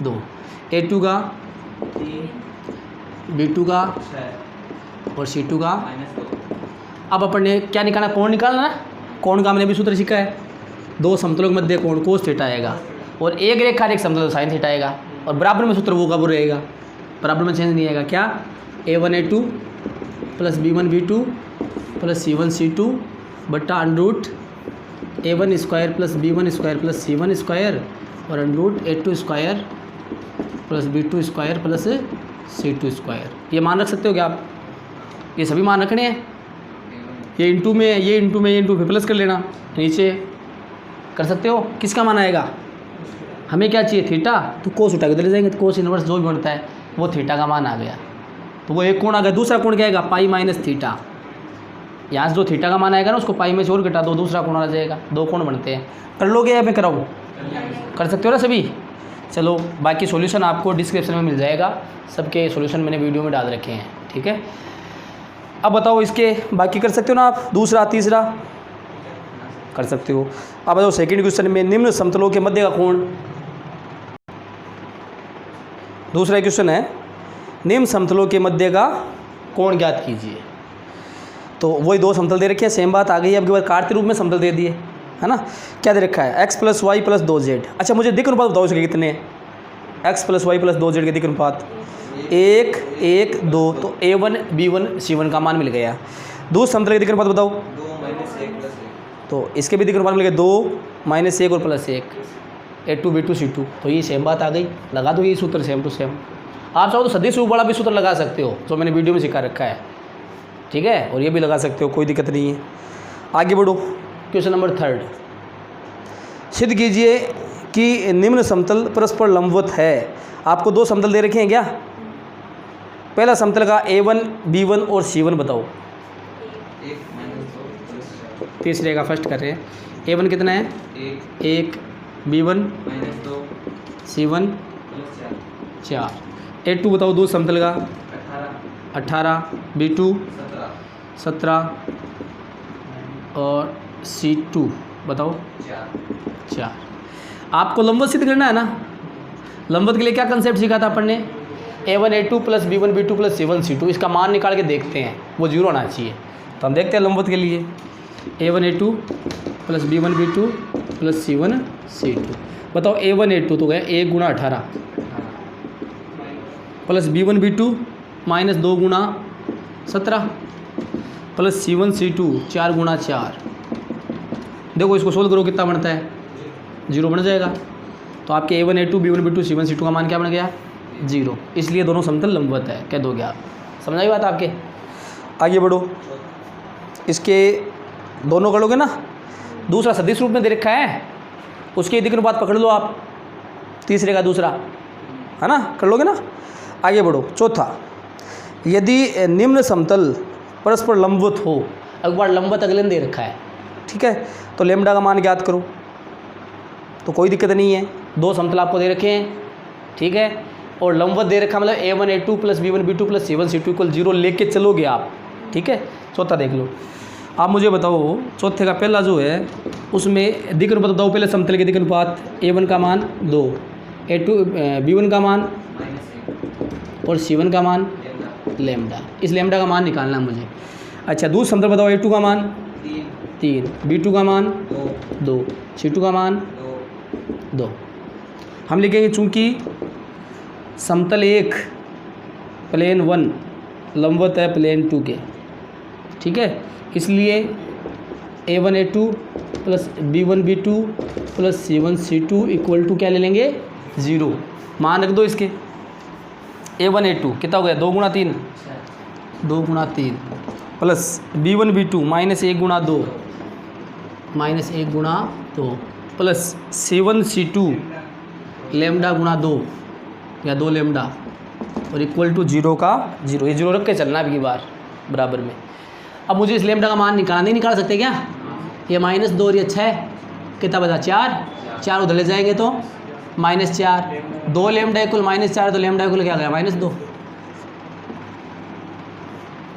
2, A2 का 3 B2 का 6 और C2 का। माइनस 2। अब अपन ने क्या निकालना, कोण निकालना है, कोण का हमने भी सूत्र सीखा है, दो समतलों के मध्य कोण कोस थीटा आएगा, और एक रेखा एक समतल साइन थीटा आएगा, और बराबर में सूत्र वो का वो रहेगा, बराबर में चेंज नहीं आएगा। क्या a1a2 plus b1b2 plus c1c2 बट्टा under root a1 square plus b1 square plus c1 square और under root a2 square plus b2 square plus c2 square. ये मान रख सकते हो क्या आप? ये सभी मान रखने हैं। ये इंटू में, ये इंटू में, ये इंटू फिर प्लस कर लेना, नीचे कर सकते हो। किसका मान आएगा? हमें क्या चाहिए? थीटा। तो कोस उठा के ले जाएंगे, तो कोस इनवर्स जो भी बनता है वो थीटा का मान आ गया। तो वो एक कोण आ गया, दूसरा कोण क्या आएगा? Pi minus theta. यहाँ से जो थीटा का मान आएगा ना उसको पाई में से और घटा दो, दूसरा कोण आ जाएगा। दो कोण बनते हैं। कर लोगे या मैं कराऊँ? कर सकते हो ना सभी? चलो बाकी सॉल्यूशन आपको डिस्क्रिप्शन में मिल जाएगा, सबके सॉल्यूशन मैंने वीडियो में डाल रखे हैं, ठीक है। अब बताओ इसके बाकी कर सकते हो ना आप? दूसरा तीसरा कर सकते हो। अब बताओ सेकंड क्वेश्चन में निम्न समतलों के मध्य का कोण, दूसरा क्वेश्चन है निम्न समतलों के मध्य का कोण ज्ञात कीजिए। तो वही दो समतल दे रखे हैं, सेम बात आ गई है। अब के बाद काटते रूप में समतल दे दिए, है ना। क्या दे रखा है? x plus Y plus 2z। अच्छा मुझे दिक् अनुपात बताओ इसके कितने? x plus Y plus 2z के दिक् अनुपात 1 1 2। तो a1 b1 c1 का मान मिल गया। दूसरे समतल के दिक् अनुपात बताओ। 2 माइनस 1 प्लस 1। तो इसके भी दिक् अनुपात मिल गया 2 माइनस 1 और प्लस 1, a2 b2 c2। तो ये सेम बात आ गई, लगा दो ये सूत्र सेम टू सेम। आप चाहो तो सदिश रूप वाला भी सूत्र लगा सकते हो जो मैंने वीडियो में सिखा रखा है, ठीक है। और ये भी लगा सकते हो, कोई दिक्कत नहीं है। आगे बढ़ो, क्वेश्चन नंबर 3। सिद्ध कीजिए कि निम्न समतल परस्पर लंबवत है। आपको दो समतल दे रखे हैं क्या? पहला समतल का a1 b1 और c1 बताओ। 1 माइनस 2 प्लस 4। तीसरे का फर्स्ट कर रहे हैं। a1 कितना है? 1 b1 minus 2 c1 plus 4। a2 बताओ दो समतल का। 18 b2 17 और c2 बताओ 4। आपको लंबवत सिद्ध करना है ना। लंबवत के लिए क्या कंसेप्ट सीखा था अपन ने? a1 a2 plus b1 b2 plus c1 c2। इसका मान निकाल के देखते हैं, वो जीरो होना चाहिए। तो हम देखते हैं लंबवत के लिए a1 a2 plus b1 b2 plus c1 c2। बताओ a1 a2 तो गया 1 गुणा 18 प्लस b1 b2 माइनस 2 गुणा 17 प्लस c1 c2 4 गुणा 4। देखो इसको सोल्व करो कितना बनता है? 0 बन जाएगा। तो आपके a1 a2 b1 b2 c1 c2 का मान क्या बन गया? 0। इसलिए दोनों समतल लंबवत है, कह दोगे आप। समझ आई बात आपके? आगे बढ़ो, इसके दोनों कर लोगे ना। दूसरा सदिश रूप में दे रखा है, उसके दिक् अनुपात पकड़ लो आप, तीसरे का दूसरा, है ना, कर लोगे ना। आगे बढ़ो, चौथा, यदि निम्न समतल परस्पर लंबवत हो। एक बार लंबवत अगले ने दे रखा है, ठीक है। तो लेमडा का मान ज्ञात करो। तो कोई दिक्कत नहीं है, दो समतल आपको दे रखे हैं, ठीक है। और लंबवत दे रखा मतलब a1 a2 plus b1 b2 plus c1 c2 equal 0 लेके चलोगे आप, ठीक है। चौथा देख लो। आप मुझे बताओ चौथे का पहला जो है उसमें दिक् अनुपात बताओ। पहले समतल के दिक् अनुपात a1 का मान 2, a2 b1 का मान और c1 का मान लेमडा। इस लेमडा का मान निकालना मुझे। अच्छा दूसरा समतल बताओ। a2 का मान 3, b2 का मान 2, c2 का मान 2। हम लिखेंगे चूँकि समतल 1 प्लेन 1 लंबवत है प्लेन 2 के, ठीक है। इसलिए a1 a2 plus b1 b2 plus c1 c2 equal to क्या ले लेंगे? 0। मान रख दो इसके। a1 a2 कितना हो गया? 2 गुणा 3, 2 गुणा 3 प्लस b1 b2 माइनस 1 गुणा 2, माइनस 1 गुणा 2 प्लस c1 c2 लेमडा गुणा 2 या 2 लेमडा और इक्वल टू 0 का 0। ये 0 रख के चलना अब की बार बराबर में। अब मुझे इस लेमडा का मान निकालना, नहीं निकाल सकते क्या? ये -2 और ये 6 कितना बचा? 4 उधर ले जाएंगे तो -4। 2 लेमडा इक्वल -4 तो लेमडा इक्वल क्या गया? -2।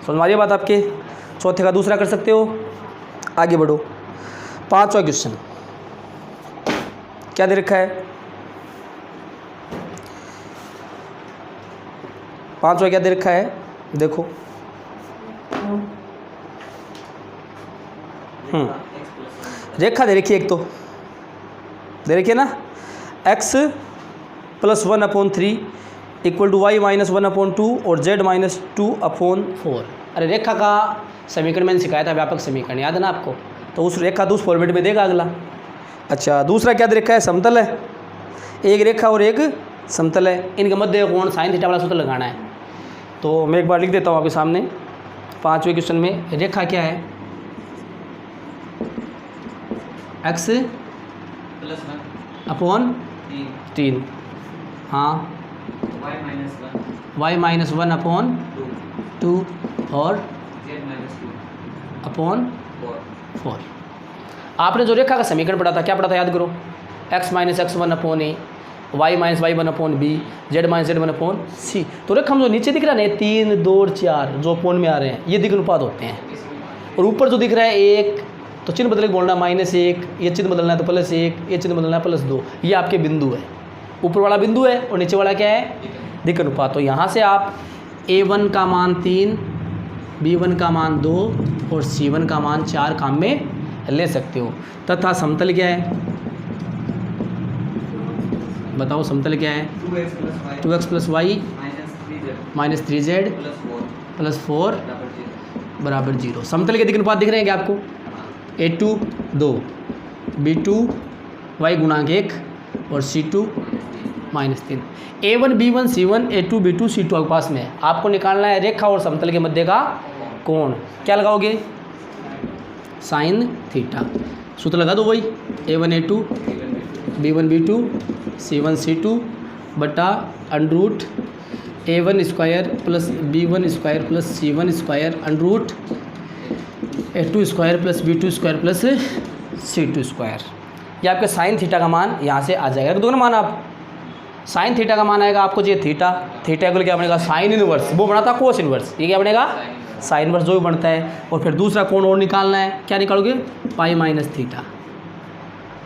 समझ मारिए बात आपके। चौथे का दूसरा कर सकते हो। आगे बढ़ो, पांचवा क्वेश्चन क्या दे रखा है? पांचवा क्या दे रखा है? देखो रेखा दे रखी है एक तो दे रखी है ना, x + 1/3 इक्वल टू y - 1/2 और z - 2/4। अरे रेखा का समीकरण मैंने सिखाया था, व्यापक समीकरण, याद है ना आपको? तो उस रेखा तो उस फॉर्मेट में देगा अगला। अच्छा, दूसरा क्या दे रखा है? समतल है, एक रेखा और एक समतल है, इनके मध्य कोण sin थीटा वाला सूत्र लगाना है। तो मैं एक बार लिख देता हूँ आपके सामने। 5वें क्वेश्चन में रेखा क्या है? x +1 3 हाँ, y - 1/2 और z - 2/4। आपने जो रेखा का समीकरण पढ़ा था, क्या पढ़ा था याद करो? x - x1/a, y - y1/b, z - z1/c। तो रेखा हम जो नीचे दिख रहा है ना 3, 2 और 4 जो अपोन में आ रहे हैं, ये दिग्गुण अनुपात होते हैं। और ऊपर जो दिख रहा है 1, तो चिन्ह बदल के बोलना -1, ये चिन्ह बदलना है तो +1, ये चिन्ह बदलना है +2। ये आपके बिंदु है, ऊपर वाला बिंदु है और नीचे वाला क्या है? दिक्कत अनुपात। तो यहाँ से आप a1 का मान 3, b1 का मान 2 और c1 का मान 4 काम में ले सकते हो। तथा समतल क्या है? बताओ समतल क्या है? 2x + y - 3z + 4 बराबर 0। समतल के दिक्कत अनुपात दिख रहे हैं क्या आपको? a2 2, b2 y गुणांक 1 और c2 -3। a1 b1 c1 a2 b2 c2 आपके पास में है। आपको निकालना है रेखा और समतल के मध्य का कोण। क्या लगाओगे? sin theta. सूत्र लगा दो वही, a1 a2 b1 b2 c1 c2 बटा √ a1 square plus b1 square plus c1 square √ a2 square plus b2 square plus c2 square. ये आपके साइन थीटा का मान यहाँ से आ जाएगा। दो ना मान आप साइन थीटा का मान आएगा आपको चाहिए थीटा, थीटा को क्या बनेगा? साइन इनवर्स, वो बना था कोस इनवर्स, ये क्या बनेगा? साइन इनवर्स जो भी बनता है। और फिर दूसरा कोण और निकालना है, क्या निकालोगे? Pi minus theta.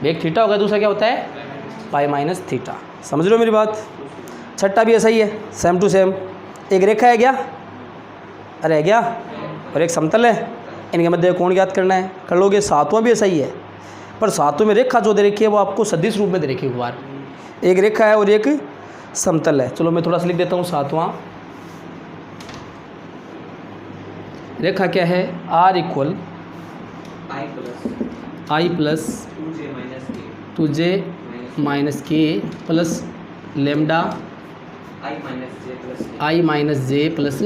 एक थीटा होगा, दूसरा क्या होता है? Pi minus theta. समझ लो मेरी बात। छठा भी ऐसा ही है, सेम टू सेम। एक रेखा है क्या, रह गया, और एक समतल है, इनके मध्य कोण ज्ञात करना है, कर लोगे। सातवां भी ऐसा ही है, पर सातवें में रेखा जो दे रखी है वो आपको सदिश रूप में दे रखी है। एक बार एक रेखा है और एक समतल है। चलो मैं थोड़ा सा लिख देता हूँ। सातवां रेखा क्या है? r = I + 2j - k plus lambda I - j plus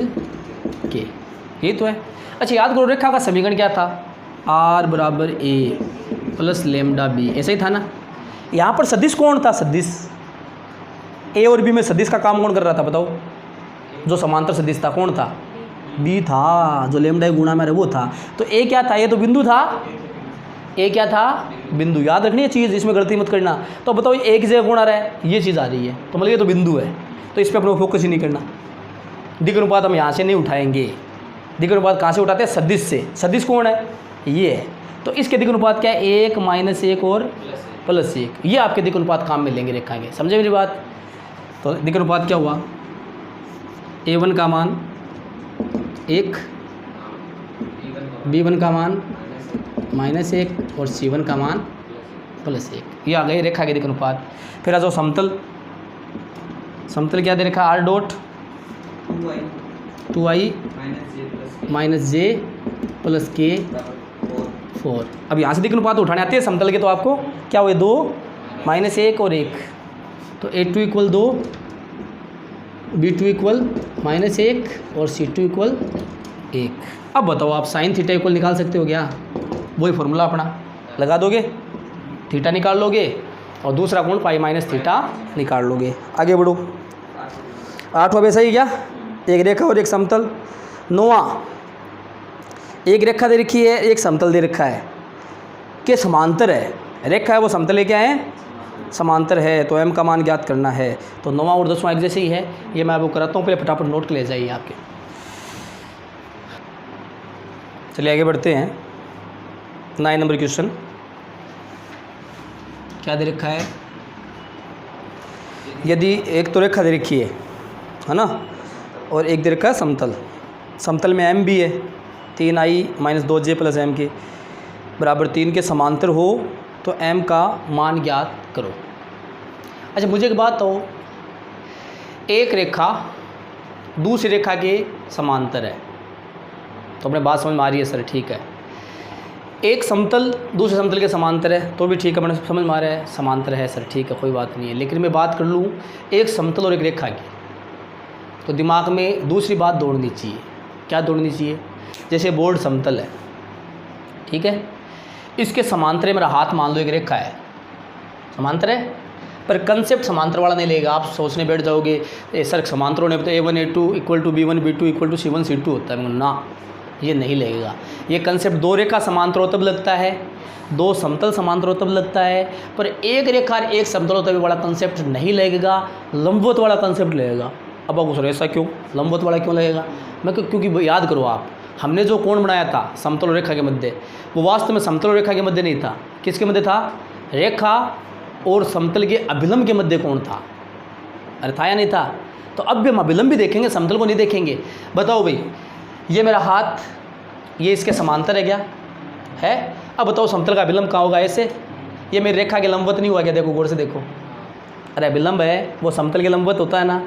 k। ये तो है। अच्छा याद करो रेखा का समीकरण क्या था? r = a plus lambda b, ऐसा ही था ना? यहाँ पर सदिश कौन था? सदिश a और b में सदिश का काम कौन कर रहा था बताओ? जो समांतर सदिश था कौन था? b था, जो लेमडा गुणा में वो था। तो a क्या था? ये तो बिंदु था। a क्या था? बिंदु। याद रखनी है चीज़, इसमें गलती मत करना। तो बताओ a की जगह कौन आ रहा है? ये चीज़ आ रही है, तो मतलब ये तो बिंदु है, तो इस पर अपना फोकस ही नहीं करना। दिक्कत अनुपात हम यहाँ से नहीं उठाएंगे। दिक्कत अनुपात कहाँ से उठाते हैं? सदिश से। सदिश कौन है? ये है। तो इसके दिक्कत अनुपात क्या है? 1 - 1 और +1। ये आपके दिक्कत अनुपात काम में लेंगे रेखा के। समझे मेरी बात? तो दिक्कत अनुपात क्या हुआ? a1 का मान 1, b1 का मान -1 और c1 का मान +1। ये आ गए रेखा के दिक्कत अनुपात। फिर आ जाओ समतल। समतल क्या दे रखा? r dot 2i - j plus k 4। अब यहाँ से दिक्कत अनुपात उठाने आते हैं समतल के, तो आपको क्या हुए? 2 -1 और 1, तो a2 = 2, b2 = -1 और c2 = 1। अब बताओ आप साइन थीटा इक्वल निकाल सकते हो क्या? वही फॉर्मूला अपना लगा दोगे, थीटा निकाल लोगे और दूसरा कोण पाई माइनस थीटा निकाल लोगे। आगे बढ़ो। 8वां भी सही क्या? एक रेखा और एक समतल। 9वां एक रेखा दे रखी है, एक समतल दे रखा है कि समांतर है। रेखा है वो समतल है क्या है? समांतर है। तो m का मान ज्ञात करना है। तो 9वां और 10वां एक जैसे ही है, ये मैं आपको कराता हूँ, पहले फटाफट नोट के ले जाइए आपके। चलिए आगे बढ़ते हैं। 9 नंबर क्वेश्चन क्या दे रखा है? यदि एक तो रेखा दे रखी है ना, और एक दे रखा है समतल। समतल में m भी है, 3i - 2j + m के। बराबर 3 के समांतर हो तो m का मान ज्ञात करो। अच्छा मुझे एक बात हो, एक रेखा दूसरी रेखा के समांतर है, तो अपने बात समझ में आ रही है सर? ठीक है। एक समतल दूसरे समतल के समांतर है तो भी ठीक है, मैंने समझ में आ रहा है, समांतर है सर, ठीक है, कोई बात नहीं है। लेकिन मैं बात कर लूँ एक समतल और एक रेखा की, तो दिमाग में दूसरी बात दौड़नी चाहिए। क्या दौड़नी चाहिए? जैसे बोर्ड समतल है, ठीक है, इसके समांतर मेरा हाथ मान लो एक रेखा है, समांतर है, पर कंसेप्ट समांतर वाला नहीं लेगा। आप सोचने बैठ जाओगे सर समांतर होने पर तो A1 A2 equal to B1 B2 equal to C1 C2 होता है ना, ये नहीं लगेगा। ये कंसेप्ट दो रेखा समांतर हो तब लगता है, दो समतल समांतर हो तब लगता है, पर एक रेखा और एक समतल हो तब वाला कंसेप्ट नहीं लगेगा, लंबवत वाला कंसेप्ट लगेगा। अब आप सर ऐसा क्यों, लंबवत वाला क्यों लगेगा? मैं क्योंकि याद करो आप, हमने जो कोण बनाया था समतल और रेखा के मध्य, वो वास्तव में समतल और रेखा के मध्य नहीं था। किसके मध्य था? रेखा और समतल के अभिलंब के मध्य कोण था। अरे था या नहीं था? तो अब भी हम अभिलंब भी देखेंगे, समतल को नहीं देखेंगे। बताओ भाई, ये मेरा हाथ, ये इसके समांतर है क्या? है। अब बताओ समतल का अभिलंब कहाँ होगा? ऐसे। ये मेरी रेखा के लंबवत नहीं हुआ क्या? देखो गौर से देखो, अरे अभिलंब है वो समतल के लंबवत होता है ना,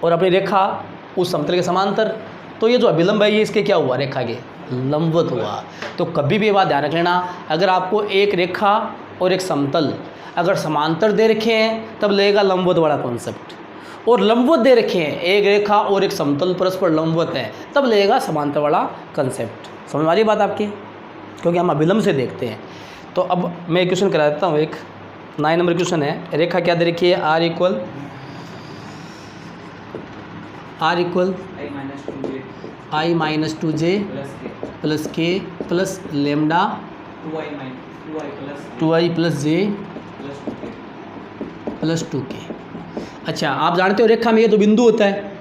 और अपनी रेखा उस समतल के समांतर, तो ये जो अभिलंब है ये इसके क्या हुआ? रेखा के लंबवत हुआ। तो कभी भी ये बात ध्यान रख लेना, अगर आपको एक रेखा और एक समतल अगर समांतर दे रखे हैं तब लगेगा लंबवत वाला कॉन्सेप्ट, और लंबवत दे रखे हैं एक रेखा और एक समतल परस्पर लंबवत है तब लगेगा समांतर वाला कंसेप्ट। समझ आ रही बात आपकी? क्योंकि हम अभिलंब से देखते हैं। तो अब मैं एक क्वेश्चन करा देता हूँ, एक 9 नंबर क्वेश्चन है। रेखा क्या दे रखी है? R equal I-2j plus k plus lambda 2i plus j plus 2k। अच्छा आप जानते हो रेखा में ये तो बिंदु होता है,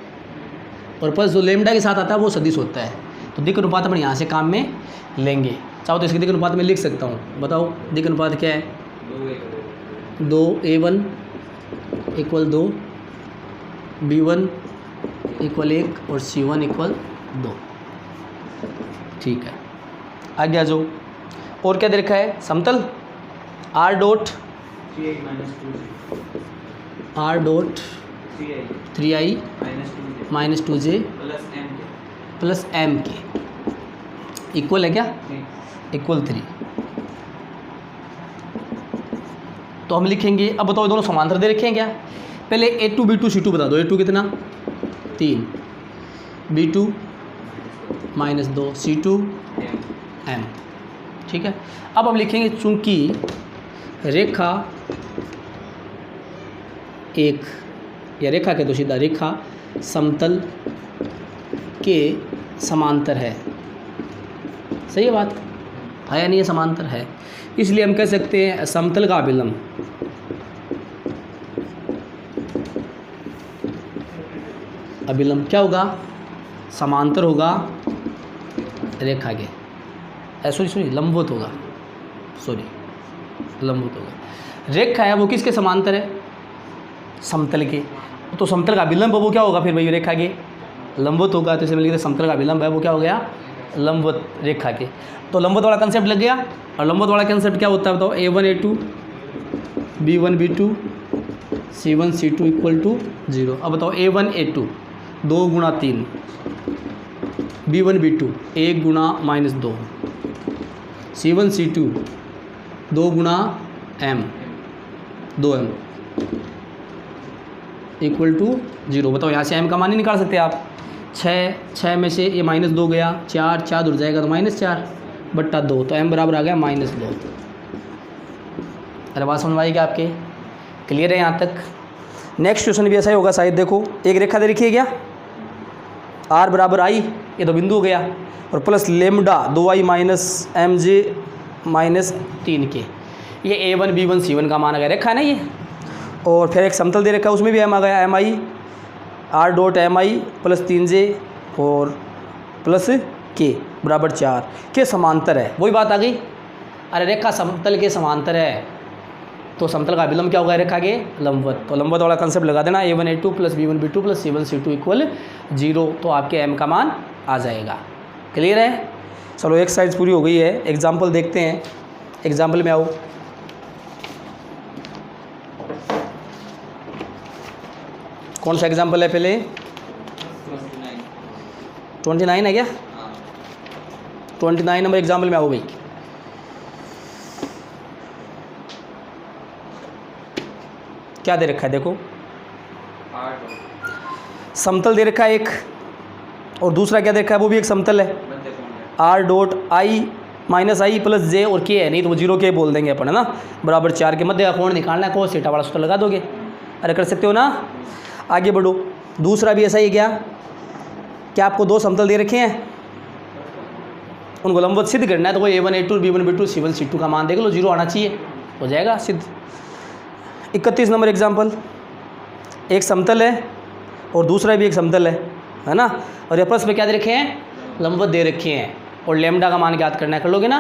और प्लस जो लेमडा के साथ आता है वो सदिश होता है। तो दिक् अनुपात अपन यहाँ से काम में लेंगे। चाहो तो इसके दिक् अनुपात में लिख सकता हूँ। बताओ दिक् अनुपात क्या है? 2a1 इक्वल 2, b1 इक्वल 1 और c1 इक्वल 2। ठीक है, आगे आ जाओ। और क्या दे रखा है? समतल r dot 3i minus 2j plus m के इक्वल है क्या? इक्वल 3। तो हम लिखेंगे, अब बताओ दोनों समांतर दे रखे हैं क्या? पहले A2 B2 C2 बता दो। A2 कितना? 3, B2 माइनस 2, C2 m। ठीक है, अब हम लिखेंगे चूंकि रेखा एक, या रेखा के तो सीधा रेखा समतल के समांतर है। सही है बात? है या नहीं? है समांतर है, इसलिए हम कह सकते हैं समतल का अभिलंब क्या होगा? समांतर होगा रेखा के, सॉरी लंबवत होगा, लंबवत होगा। रेखा है वो किसके समांतर है? समतल के। तो समतल का अभिलंब वो क्या होगा फिर भाई? रेखा के लंबवत होगा। तो इसे मिलकर समतल का अभिलंब है वो क्या हो गया? लंबवत रेखा के। तो लंबवत वाला कंसेप्ट लग गया। और लंबवत वाला कंसेप्ट क्या होता है बताओ? A1 A2 B1 B2 C1 C2 equal to 0। अब बताओ A1 A2 2 गुणा 3, B1 B2 1 गुणा माइनस 2, C1 C2 2 गुणा m 2m इक्वल टू 0। बताओ यहाँ से m का मान नहीं निकाल सकते आप? 6 में से ये माइनस 2 गया, 4 दूर जाएगा तो -4/2, तो m बराबर आ गया -2। अरे बात समझ आएगी आपके? क्लियर है यहाँ तक? नेक्स्ट क्वेश्चन भी ऐसा ही होगा शायद। देखो एक रेखा दे रखी है क्या? r बराबर i, ये तो बिंदु हो गया, और plus lambda 2i minus mj minus 3k। ये A1 B1 C1 का मान आ गया, रेखा है ना ये। और फिर एक समतल दे रखा है, उसमें भी m आ गया, mi r dot mi plus 3j और प्लस k बराबर 4 के समांतर है। वही बात आ गई, अरे रेखा समतल के समांतर है तो समतल का अभिलंब क्या होगा? रेखा के लंबवत। तो लंबवत वाला कंसेप्ट लगा देना, A1 A2 plus B1 B2 plus C1 C2 equal 0। तो आपके m का मान आ जाएगा। क्लियर है? चलो एक्सरसाइज पूरी हो गई है, एग्जाम्पल देखते हैं। एग्जाम्पल में आओ। कौन सा एग्जाम्पल है पहले? 29 है क्या? 29 नंबर एग्जाम्पल में आओ भाई। क्या दे रखा है देखो, समतल दे रखा है एक, और दूसरा क्या दे रखा है, वो भी एक समतल है। R dot I minus I plus J और के है, नहीं तो वो 0 के बोल देंगे अपन, है ना, बराबर 4 के मध्य का कोण निकालना है, कोस थीटा वाला सूत्र लगा दोगे। अरे कर सकते हो ना। आगे बढ़ो। दूसरा भी ऐसा ही क्या, क्या आपको 2 समतल दे रखे हैं, उनको लंबवत सिद्ध करना है, तो कोई A1 A2 B1 B2 C1 C2 का मान देख लो, 0 आना चाहिए, हो जाएगा सिद्ध। 31 नंबर एग्जाम्पल, एक समतल है और दूसरा भी एक समतल है ना, और ये आपस में क्या दे रखे हैं, लंबवत दे रखे हैं, और लेमडा का मान ज्ञात करना है, कर लोगे ना।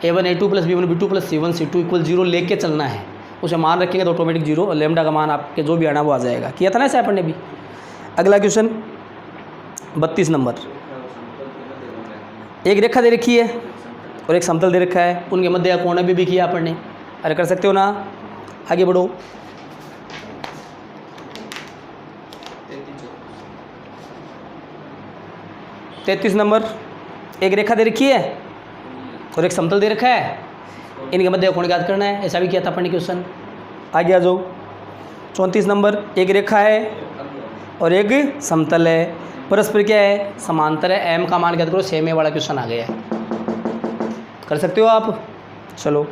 A1 A2 plus B1 B2 plus C1 C2 equal 0 लेके चलना है, उसे मान रखेंगे तो ऑटोमेटिक 0, और लेमडा का मान आपके जो भी आना वो आ जाएगा। किया था ना ऐसा अपन ने भी। अगला क्वेश्चन 32 नंबर, एक रेखा दे रखी है और एक समतल दे रखा है, उनके मध्य का कोण भी किया अपन ने। अरे कर सकते हो ना। आगे बढ़ो। 33 नंबर, एक रेखा दे रखी है और एक समतल दे रखा है, इनके मध्य कोण ज्ञात करना है, ऐसा भी किया था अपन ने क्वेश्चन। आगे आ जाओ। 34 नंबर, एक रेखा है और एक समतल है, परस्पर क्या है, समांतर है, एम का मान ज्ञात करो, सेम ए वाला क्वेश्चन आ गया है, कर सकते हो आप। चलो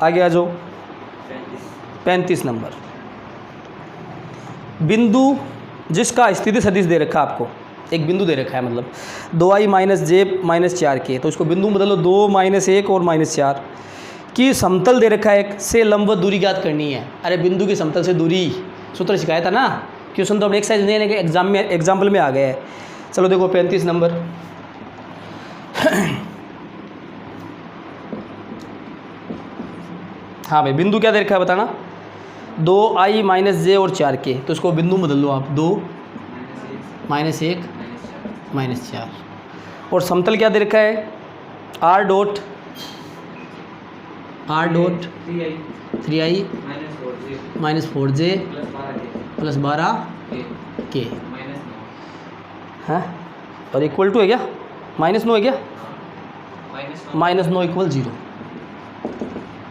आगे आ जाओ। 35 नंबर, बिंदु जिसका स्थिति सदिश दे रखा आपको, एक बिंदु दे रखा है, मतलब 2i माइनस जे माइनस 4 के, तो इसको बिंदु बदलो 2 माइनस 1 और माइनस 4 की समतल दे रखा है एक से लंबवत दूरी ज्ञात करनी है। अरे बिंदु की समतल से दूरी सूत्र सिखाया था ना, क्वेश्चन तो अपने एक्सरसाइज देने के एग्जाम्पल में आ गया है। चलो देखो 35 नंबर, हाँ भाई बिंदु क्या दे रखा है बताना, 2i माइनस जे और 4 के, तो इसको बिंदु बदल लो आप, 2 माइनस 1 माइनस 4, और समतल क्या दे रखा है, r dot 3i minus 4j plus 12 के, हाँ, और इक्वल टू है क्या, -9 है क्या, -9 इक्वल 0।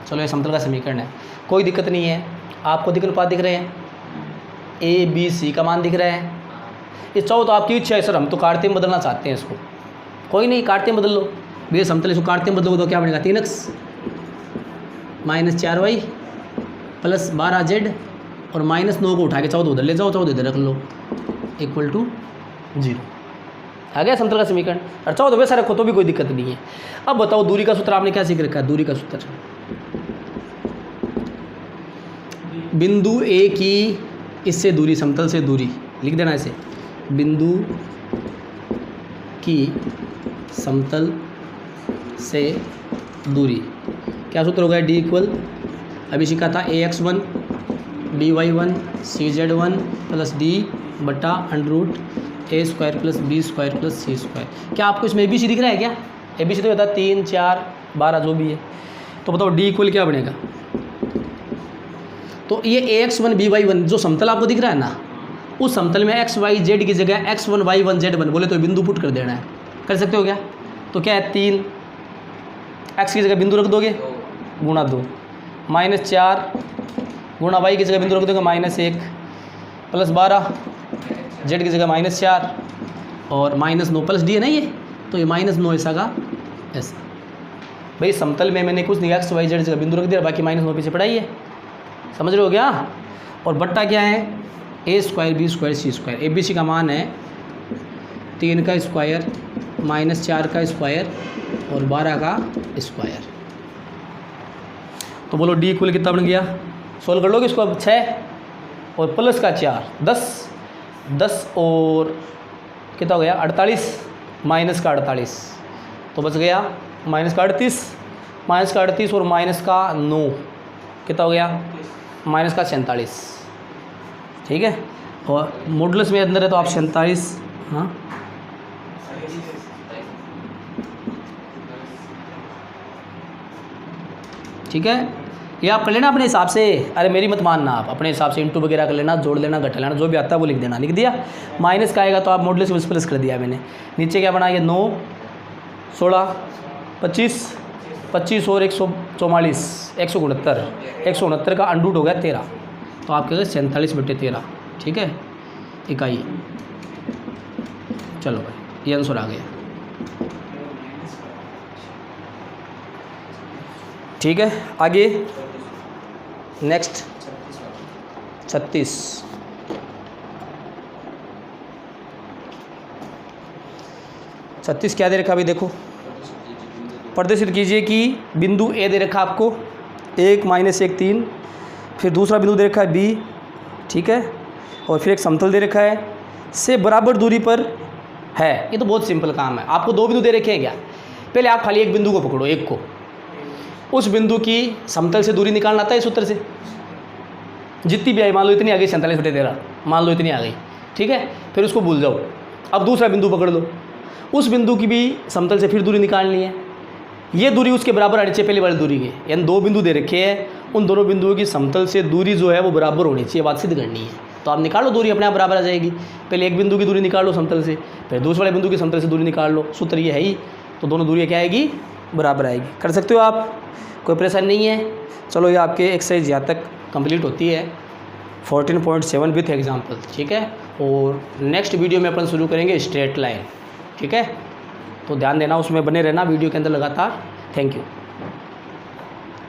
चलो ये समतल का समीकरण है, कोई दिक्कत नहीं है। आपको दिक्कत अनुपात दिख रहे हैं, ए बी सी का मान दिख रहा है, ये चाहो तो आपकी इच्छा है सर, हम तो काटते में बदलना चाहते हैं इसको, कोई नहीं, काटते में बदल लो भैया, समतल इसको काटते में बदलोगे तो क्या बनेगा, 3x minus 4y plus 12z, और -9 को उठा के चाहो तो उधर ले जाओ, चाहो तो इधर रख लो, इक्वल टू 0। आ गया समतल का समीकरण। और चाहो तो वैसा रखो तो भी कोई दिक्कत नहीं है। अब बताओ दूरी का सूत्र आपने क्या सीख रखा है, दूरी का सूत्र, बिंदु ए की इससे दूरी, समतल से दूरी, लिख देना ऐसे, बिंदु की समतल से दूरी, क्या सूत्र होगा, डी इक्वल, अभी सीखा था ax1 by1 cz1 plus D बटा √a² plus b² plus c²। क्या आपको इसमें ABC दिख रहा है क्या, ABC तो होता है 3 4 12 जो भी है, तो बताओ डी इक्वल क्या बनेगा। तो ये ax1 by1 जो समतल आपको दिख रहा है ना, उस समतल में x y z की जगह x1 y1 z1 बोले तो बिंदु पुट कर देना है, कर सकते हो क्या। तो क्या है, 3 x की जगह बिंदु रख दोगे, गुणा 2, -4 गुणा y की जगह बिंदु रख दोगे, -1 प्लस 12 z की जगह -4 और -9 प्लस डी है ना ये, तो ये -9 ऐसा का ऐसा। भाई समतल में मैंने कुछ नहीं, x y z जगह बिंदु रख दिया, बाकी -9 पीछे पढ़ाई है, समझ रहे हो क्या। और बट्टा क्या है, a² b² c², ABC का मान है 3 का स्क्वायर -4 का स्क्वायर और 12 का स्क्वायर। तो बोलो डी इक्वल कितना बन गया, सोल्व कर लोगे इसको अब, 6 और प्लस का 4 10 और कितना हो गया 48, माइनस का 48, तो बच गया माइनस का 38 और माइनस का 9 कितना हो गया, माइनस का 47। ठीक है, और मॉडुलस में अंदर है तो आप 47, हाँ ठीक है, ये आप कर लेना अपने हिसाब से, अरे मेरी मत मानना, आप अपने हिसाब से इंटू वगैरह कर लेना, जोड़ लेना, घटा लेना, जो भी आता है वो लिख देना। लिख दिया, माइनस का आएगा तो आप मॉडुलस में प्लस कर दिया मैंने। नीचे क्या बना, ये 9 16 25 25 और 144 169 169 का अंडूट हो गया 13, तो आपके गए 47/13, ठीक है, इकाई। चलो भाई, ये आंसर आ गया, ठीक है। आगे नेक्स्ट 36, क्या दे रखा अभी देखो, प्रदर्शित कीजिए कि बिंदु ए दे रखा आपको 1 -1 3, फिर दूसरा बिंदु दे रखा है बी, ठीक है, और फिर एक समतल दे रखा है से बराबर दूरी पर है। ये तो बहुत सिंपल काम है, आपको 2 बिंदु दे रखे हैं क्या, पहले आप खाली एक बिंदु को पकड़ो, एक को, उस बिंदु की समतल से दूरी निकालना आता है सूत्र से, जितनी भी आई, मान लो इतनी आ गई 47/13, मान लो इतनी आ गई, ठीक है, फिर उसको भूल जाओ। अब दूसरा बिंदु पकड़ लो, उस बिंदु की भी समतल से फिर दूरी निकालनी है, ये दूरी उसके बराबर आनी चाहिए पहले वाली दूरी के, यानी 2 बिंदु दे रखे हैं, उन दोनों बिंदुओं की समतल से दूरी जो है वो बराबर होनी चाहिए, बात सिद्ध करनी है। तो आप निकालो दूरी, अपने आप बराबर आ जाएगी। पहले एक बिंदु की दूरी निकाल लो समतल से, फिर दूसरे वाले बिंदु की समतल से दूरी निकाल लो, सूत्र ये है ही, तो दोनों दूरियाँ क्या आएगी, बराबर आएगी। कर सकते हो आप, कोई परेशानी नहीं है। चलो ये आपके एक्सरसाइज यहाँ तक कंप्लीट होती है 14.7 विथ एग्जाम्पल, ठीक है। और नेक्स्ट वीडियो में अपन शुरू करेंगे स्ट्रेट लाइन, ठीक है, तो ध्यान देना, उसमें बने रहना वीडियो के अंदर लगातार। Thank you.